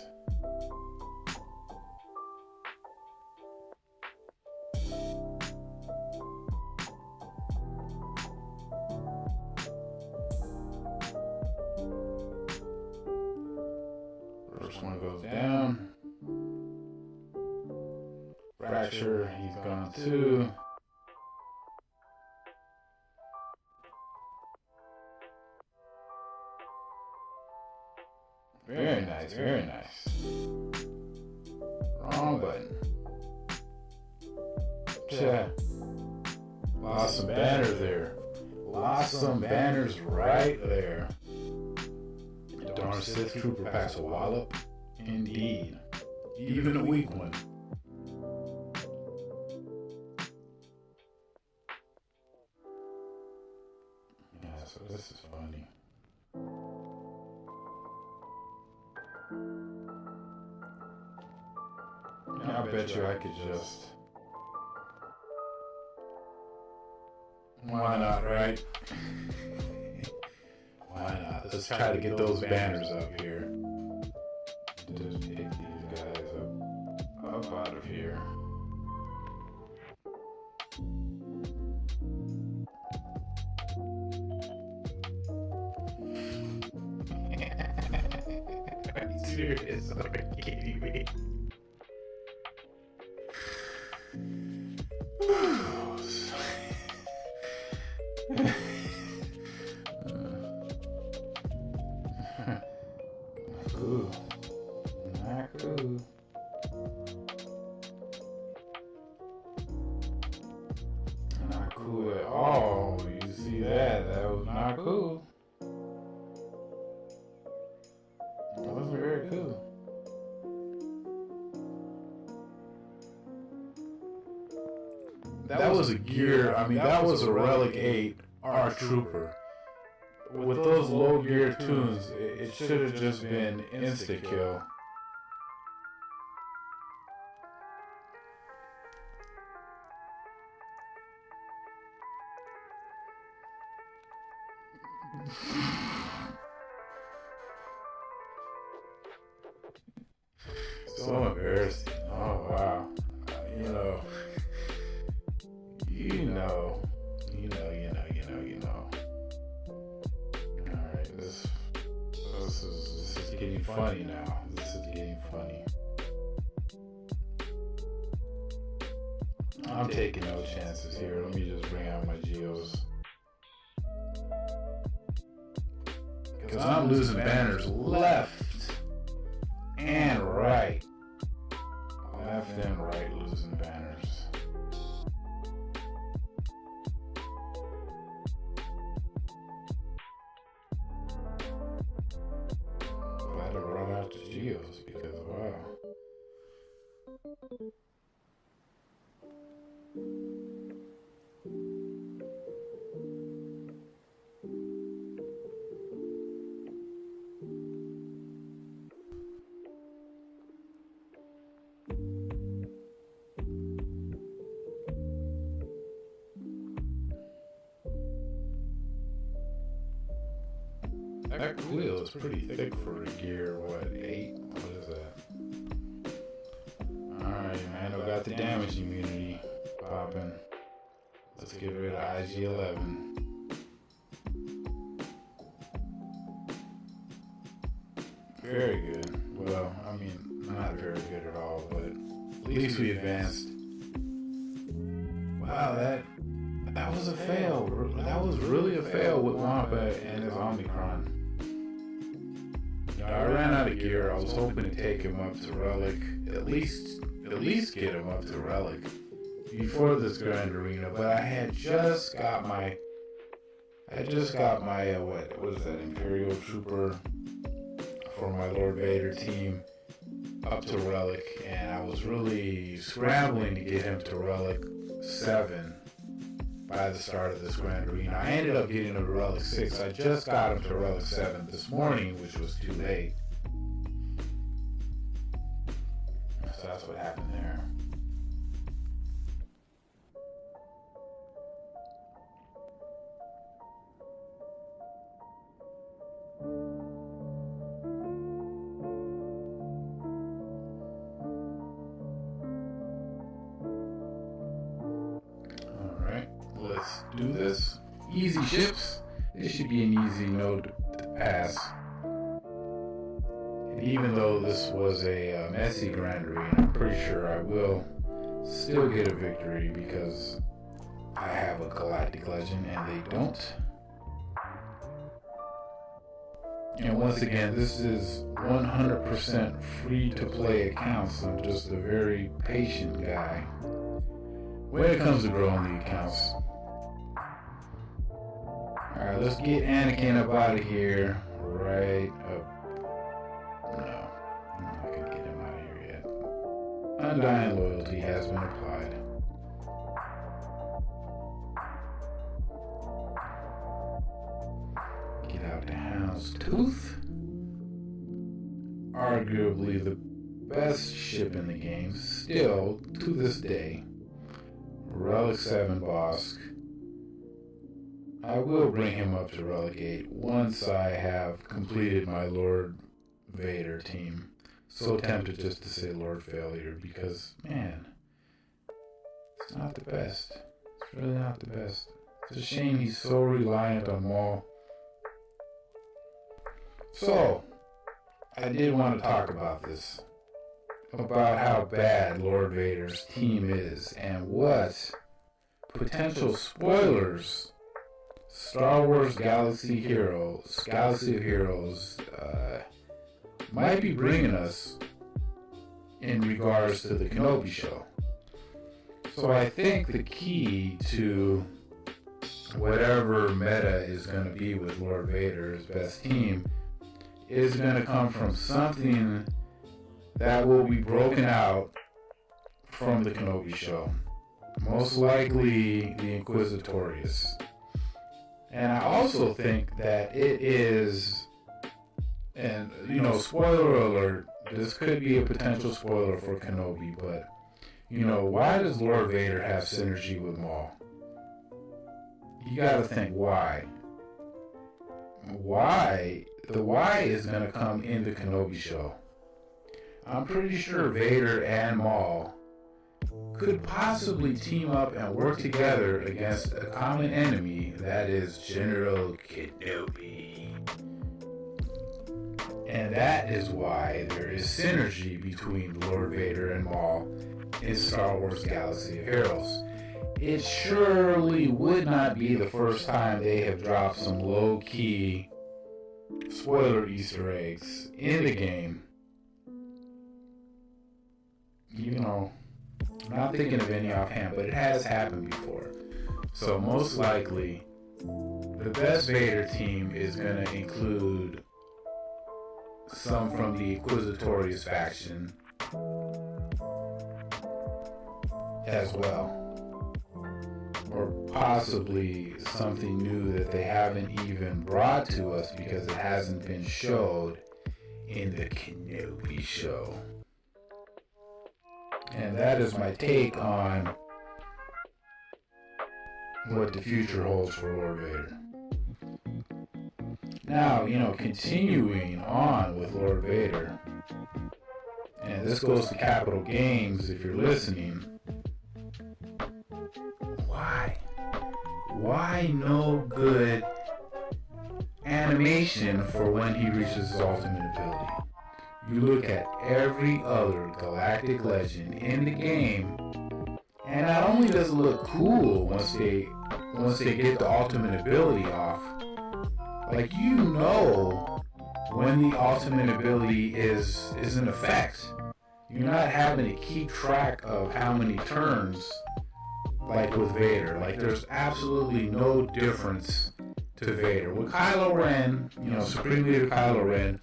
First one goes down. Fracture, he's gone too. Very nice, very nice. Wrong button. Yeah. Lost some banners there. Lost some banners right there. Darn Sith Trooper packs a wallop. Indeed. Even a weak one. Yeah, so this is funny. bet you I could just... Why not, right? Why not? Let's try to get those banners up here. Just pick these guys up out of here. Are you serious? Are you kidding me? Cool. Not cool. Not cool at all. You see that? That was not cool. That wasn't very cool. That was a gear, I mean, that was a Relic 8 R Trooper. With those low gear tunes, it should have just been insta-kill. So embarrassing. Oh, wow. You know. Alright, this is getting funny now. This is getting funny. I'm taking no chances here. Let me just bring out my geos. Because I'm losing banners left and right. Left and right losing banners. Glad I brought out the geos because wow. That wheel is pretty thick for a gear, what, 8? What is that? Alright, Mando got the damage immunity popping. Let's get rid of IG-11. Very good. Well, I mean, not very good at all, but at least we advanced. Wow, that was a fail. That was really a fail with Wompa and his Omicron. I ran out of gear. I was hoping to take him up to Relic, at least get him up to Relic before this Grand Arena. But I just got my what is that, Imperial Trooper for my Lord Vader team up to Relic, and I was really scrambling to get him to Relic 7 by the start of this Grand Arena. I ended up getting him to Relic 6. I just got him to Relic 7 this morning, which was too late. So that's what happened there. Let's do this. Easy ships. This should be an easy node to pass. And even though this was a messy Grand Arena, I'm pretty sure I will still get a victory because I have a Galactic Legend and they don't. And once again, this is 100% free to play accounts. I'm just a very patient guy when it comes to growing the accounts. Alright, let's get Anakin up out of here. Right up. No, I'm not gonna get him out of here yet. Undying loyalty has been applied. Get out the Hound's Tooth. Arguably the best ship in the game, still to this day, Relic 7 Bosk. I will bring him up to Relic 8 once I have completed my Lord Vader team. So tempted just to say Lord Failure because, man, it's not the best. It's really not the best. It's a shame he's so reliant on Maul. So, I did want to talk about this. About how bad Lord Vader's team is and what potential spoilers Star Wars Galaxy of Heroes might be bringing us in regards to the Kenobi show. So I think the key to whatever meta is going to be with Lord Vader's best team is going to come from something that will be broken out from the Kenobi show. Most likely the Inquisitorius. And I also think that it is, and spoiler alert, this could be a potential spoiler for Kenobi, but why does Lord Vader have synergy with Maul? You gotta think why. The why is gonna come in the Kenobi show. I'm pretty sure Vader and Maul could possibly team up and work together against a common enemy, that is General Kenobi. And that is why there is synergy between Lord Vader and Maul in Star Wars Galaxy of Heroes. It surely would not be the first time they have dropped some low-key spoiler Easter eggs in the game. I'm not thinking of any offhand, but it has happened before. So most likely, the best Vader team is going to include some from the Inquisitorius faction as well. Or possibly something new that they haven't even brought to us because it hasn't been showed in the Kenobi show. And that is my take on what the future holds for Lord Vader. Now, continuing on with Lord Vader, and this goes to Capital Games if you're listening, why no good animation for when he reaches his ultimate ability? You look at every other galactic legend in the game, and not only does it look cool once they get the ultimate ability off, like when the ultimate ability is in effect. You're not having to keep track of how many turns, like with Vader. Like there's absolutely no difference to Vader. With Kylo Ren, Supreme Leader Kylo Ren,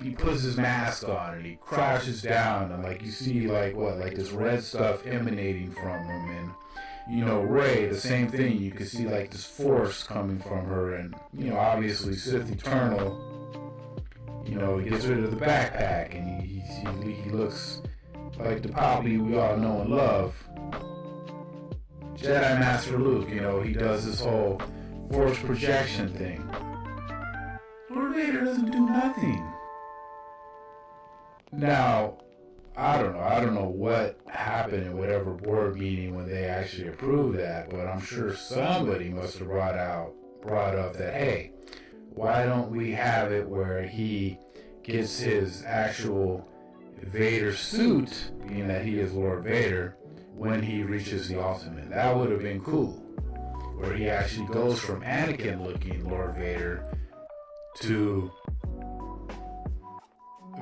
he puts his mask on and he crouches down and you see this red stuff emanating from him, and Rey, the same thing. You can see this force coming from her, and obviously Sith Eternal, he gets rid of the backpack and he looks like the Poppy we all know and love. Jedi Master Luke, he does this whole force projection thing. Lord Vader doesn't do nothing. Now, I don't know what happened in whatever board meeting when they actually approved that, but I'm sure somebody must have brought up that, hey, why don't we have it where he gets his actual Vader suit, being that he is Lord Vader, when he reaches the ultimate? That would have been cool, where he actually goes from Anakin looking Lord Vader to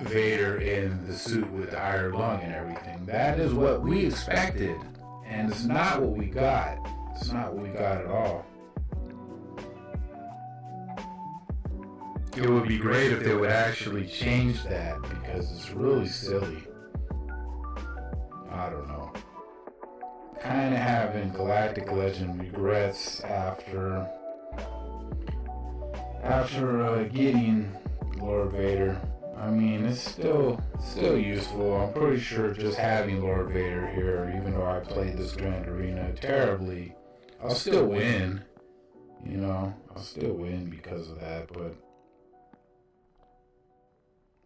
Vader in the suit with the iron lung and everything. That is what we expected, and it's not what we got. It's not what we got at all. It would be great if they would actually change that, because it's really silly. I don't know. Kind of having Galactic Legend regrets after getting Lord Vader. I mean, it's still useful. I'm pretty sure just having Lord Vader here, even though I played this Grand Arena terribly, I'll still win. You know, I'll still win because of that, but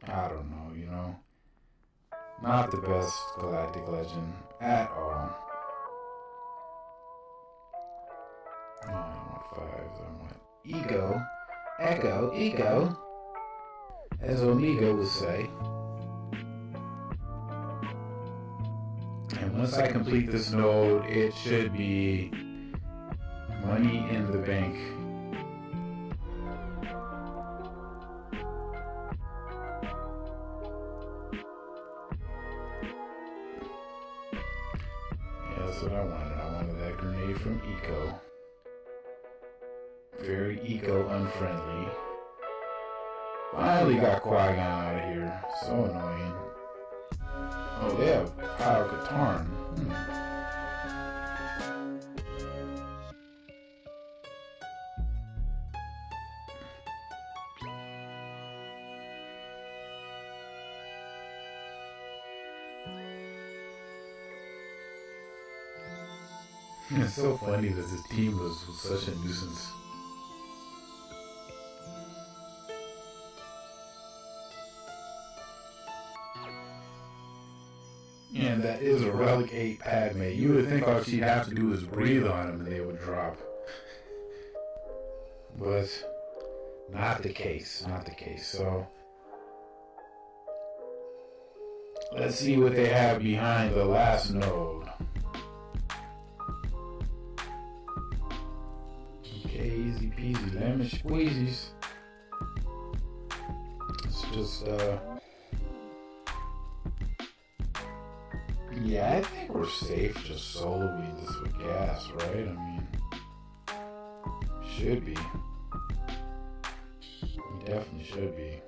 I don't know, you know. Not the best Galactic Legend at all. I want fives, I want ego, echo, ego, as Omega would say. And once I complete this node, it should be money in the bank. Yeah, that's what I wanted. I wanted that grenade from Eco. Very eco-unfriendly. Finally got Qui-Gon out of here. So annoying. Oh, they have Kyle Katarn. It's so funny that this team was such a nuisance. And that is a Relic 8 Padme. You would think all she'd have to do is breathe on them and they would drop. But not the case. Not the case. So let's see what they have behind the last node. Okay, easy peasy, lemon squeezies. It's just yeah, I think we're safe just soloing this with gas, right? I mean, should be. We definitely should be.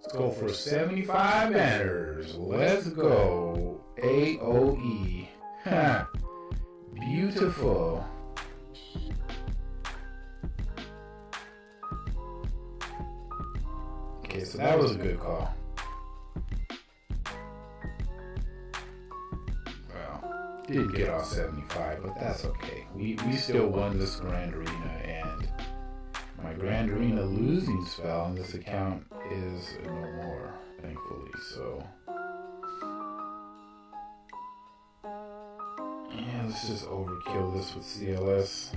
Let's go for 75 banners. Let's go. AOE. Ha. Beautiful. Okay, so that was a good call. Well, didn't get all 75, but that's okay. We still won this Grand Arena, and my Grand Arena losing spell on this account is no more, thankfully, so. Yeah, let's just overkill this with CLS.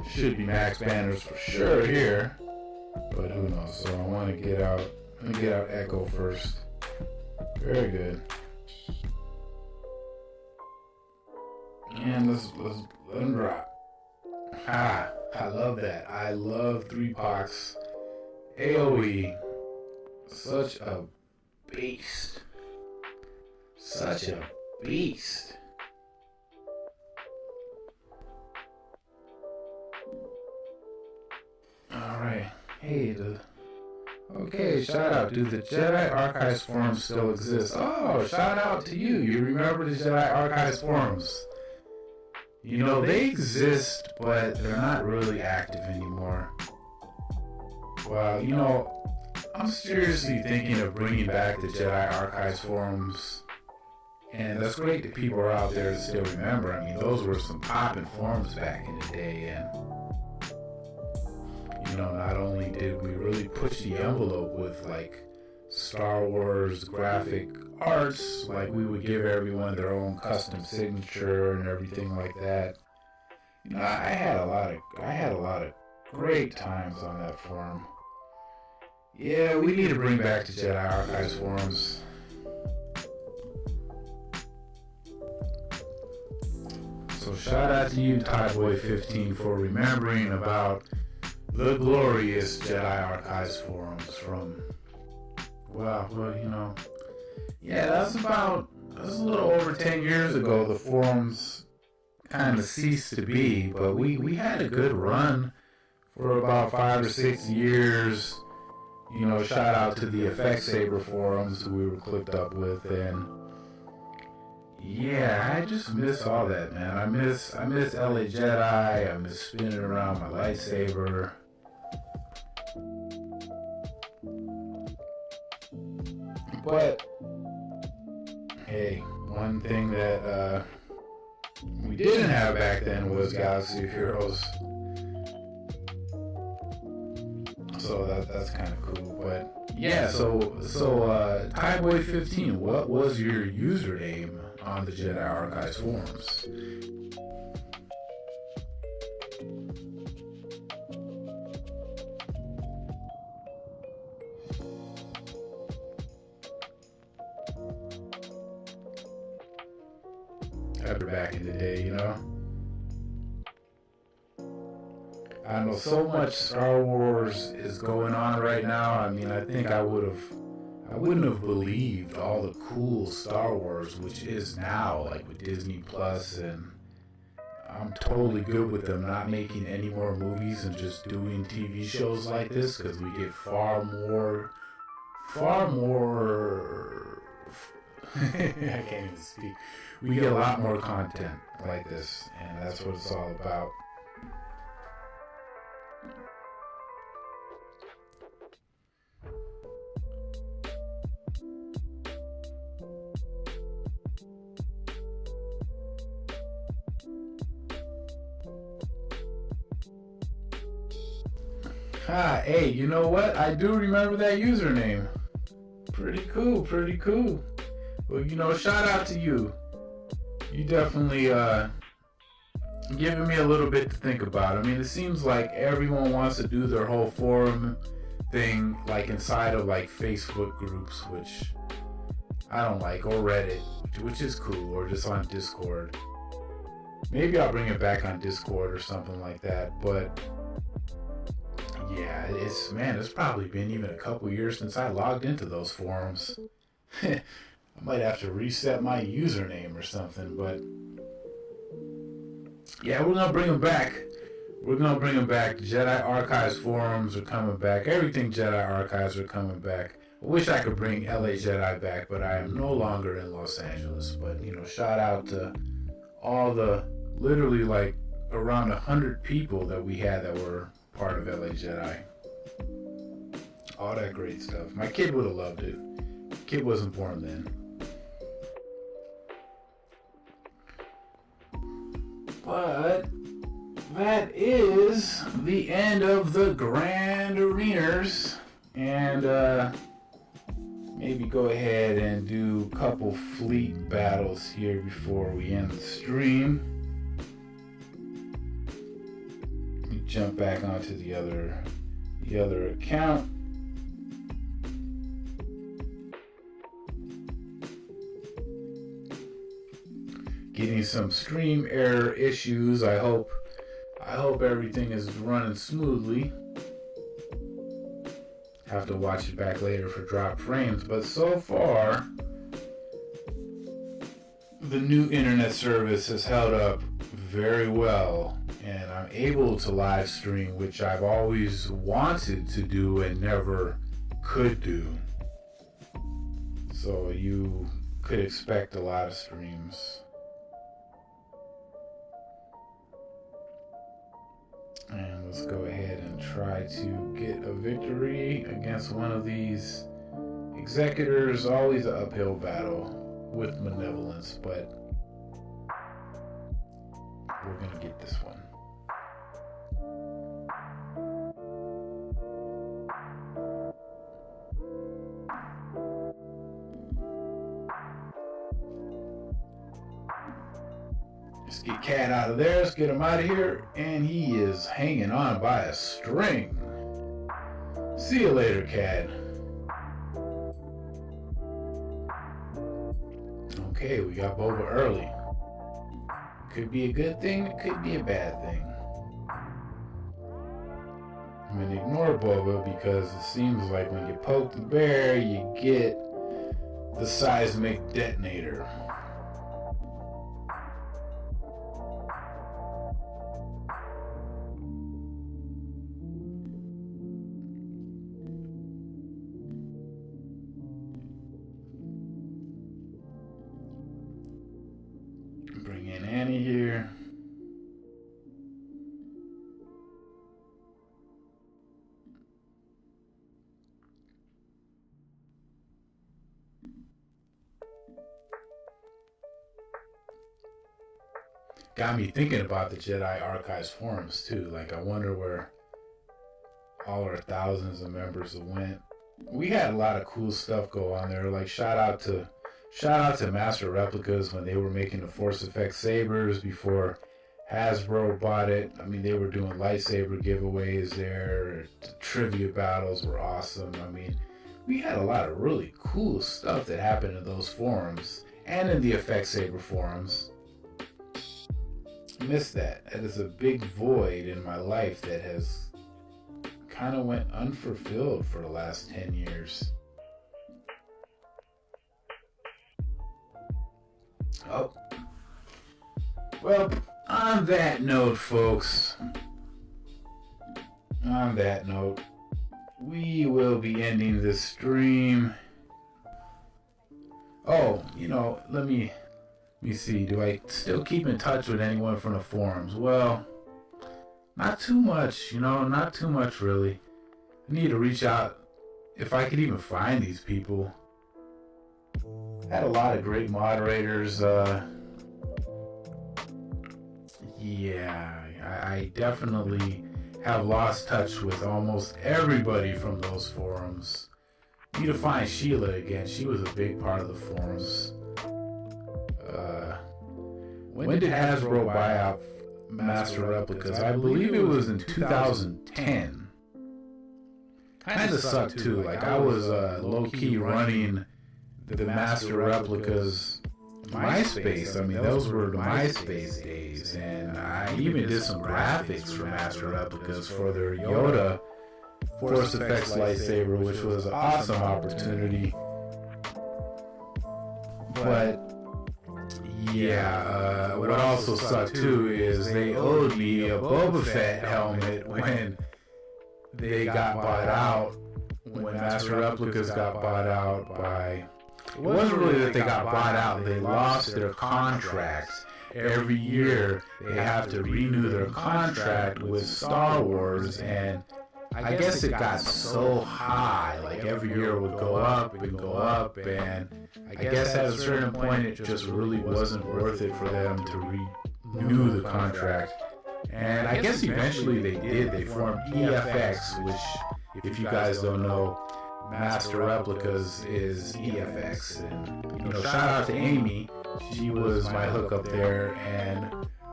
Should be max banners for sure here, but who knows? So I want to get out. I'm gonna get out Echo first. Very good. And let's let him drop. Ha! I love that. I love 3 pox. AOE. Such a beast. Such a beast. Alright, hey, okay, shout out, dude, the Jedi Archives forums still exist. Oh, shout out to you, you remember the Jedi Archives forums. You know, they exist, but they're not really active anymore. Well, you know, I'm seriously thinking of bringing back the Jedi Archives forums. And that's great that people are out there to still remember. I mean, those were some poppin' forums back in the day, and you know, not only did we really push the envelope with like Star Wars graphic arts, like we would give everyone their own custom signature and everything like that. You know, I had a lot of great times on that forum. Yeah, we need to bring back the Jedi Archives forums. So shout out to you, Tyboy15, for remembering about the glorious Jedi Archives forums from, well, you know, yeah, that's a little over 10 years ago. The forums kind of ceased to be, but we had a good run for about 5 or 6 years. You know, shout out to the Effect Saber forums who we were clicked up with, and yeah, I just miss all that, man. I miss LA Jedi. I miss spinning around my lightsaber. But hey, one thing that we didn't have back then was Galaxy of Heroes. So that's kind of cool. But yeah, so Tyboy15, what was your username on the Jedi Archives forums? Ever back in the day, you know? I know so much Star Wars is going on right now. I mean, I think I wouldn't have believed all the cool Star Wars, which is now, like with Disney Plus, and I'm totally good with them not making any more movies and just doing TV shows like this, because we get far more I can't even speak. We get a lot more content like this, and that's what it's all about. Hey, you know what? I do remember that username. Pretty cool. Well, you know, shout out to you. You definitely giving me a little bit to think about. I mean, it seems like everyone wants to do their whole forum thing like inside of like Facebook groups, which I don't like, or Reddit, which is cool, or just on Discord. Maybe I'll bring it back on Discord or something like that, but yeah, it's probably been even a couple years since I logged into those forums. I might have to reset my username or something, but yeah, we're gonna bring them back. The Jedi Archives forums are coming back. Everything Jedi Archives are coming back. I wish I could bring LA Jedi back, but I am no longer in Los Angeles. But, you know, shout out to all the literally like around 100 people that we had that were part of LA Jedi. All that great stuff. My kid would have loved it. Kid wasn't born then. But that is the end of the Grand Arenas. And maybe go ahead and do a couple fleet battles here before we end the stream. Let me jump back onto the other account. Getting some stream error issues. I hope everything is running smoothly. Have to watch it back later for dropped frames, but so far the new internet service has held up very well, and I'm able to live stream, which I've always wanted to do and never could do. So you could expect a lot of streams. And let's go ahead and try to get a victory against one of these executors. Always an uphill battle with malevolence, but we're gonna get this one. Let's get Cat out of there. Let's get him out of here. And he is hanging on by a string. See you later, Cat. Okay, we got Boba early. Could be a good thing, it could be a bad thing. I'm gonna ignore Boba because it seems like when you poke the bear, you get the seismic detonator. Bring in Annie here. Got me thinking about the Jedi Archives forums too. Like, I wonder where all our thousands of members went. We had a lot of cool stuff go on there. Like, shout out to Master Replicas when they were making the Force Effects sabers before Hasbro bought it. I mean, they were doing lightsaber giveaways there. The trivia battles were awesome. I mean, we had a lot of really cool stuff that happened in those forums and in the Effect Saber forums. Missed that. That is a big void in my life that has kind of went unfulfilled for the last 10 years. Oh. Well, on that note, folks, we will be ending this stream. Oh, let me see. Do I still keep in touch with anyone from the forums? Well, not too much, not too much really. I need to reach out if I could even find these people. Had a lot of great moderators. I definitely have lost touch with almost everybody from those forums. Need to find Sheila again. She was a big part of the forums. When did Hasbro buy out Master Replicas? I believe it was in 2010. Kind of sucked too. Like, I was low-key running the Master Replicas MySpace. I mean, those were the MySpace days. And I even did some graphics for Master Replicas for their Yoda Force Effects lightsaber, which was an awesome opportunity. But what also sucked too is they owed me a Boba Fett helmet when they got bought out. When Master Replicas got bought out by... It wasn't really that they got bought out. They lost their contract. Every year they have to renew their contract with Star Wars, and I guess it got so high. Like, every year would go up and go up, and I guess at a certain point it just really wasn't worth it for them to renew the contract. And I guess eventually they did. They formed EFX, which, if you guys don't know, Master Replicas is EFX. And shout out to Amy. She was my hookup there. And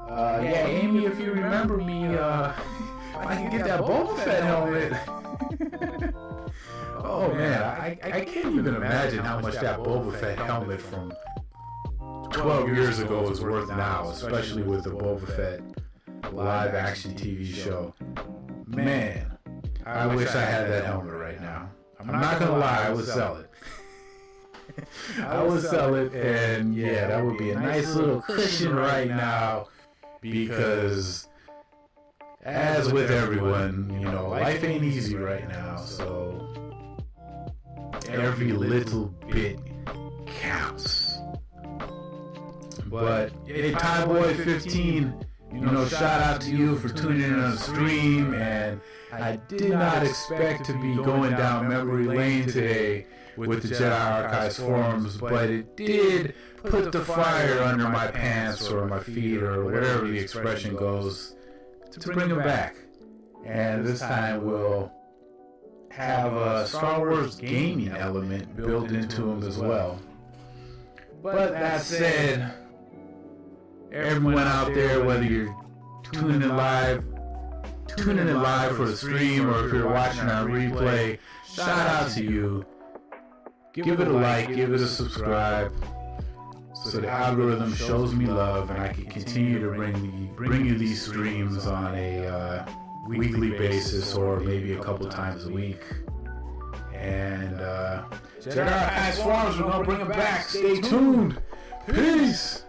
Amy, if you remember me, I can get that Boba Fett helmet. Oh man, I can't even imagine how much that Boba Fett helmet from 12 years ago is worth now, especially with the Boba Fett live action TV show. Man, I wish I had that helmet right now. I'm not gonna lie, I would sell it. I would sell it, and that would be a nice little cushion right now, because as with everyone, life ain't easy right now, so every little bit counts. But hey, Tyboy15, shout out to you for tuning in on the stream, and I did not expect to be going down memory lane today with the Jedi Archives forums, but it did put the fire under my pants or my feet or whatever the expression goes to bring them back. And this time we'll have a Star Wars gaming element built into them as well. But that said, everyone out there, whether you're tuning in live for the stream, or if you're watching on replay, shout out to you. Give it a like, give it a subscribe, so the algorithm shows me love, and I can continue to bring you these streams on a weekly basis, or maybe a couple times a week. And Jedi Archives forums, we're gonna bring them back. Stay tuned. Peace.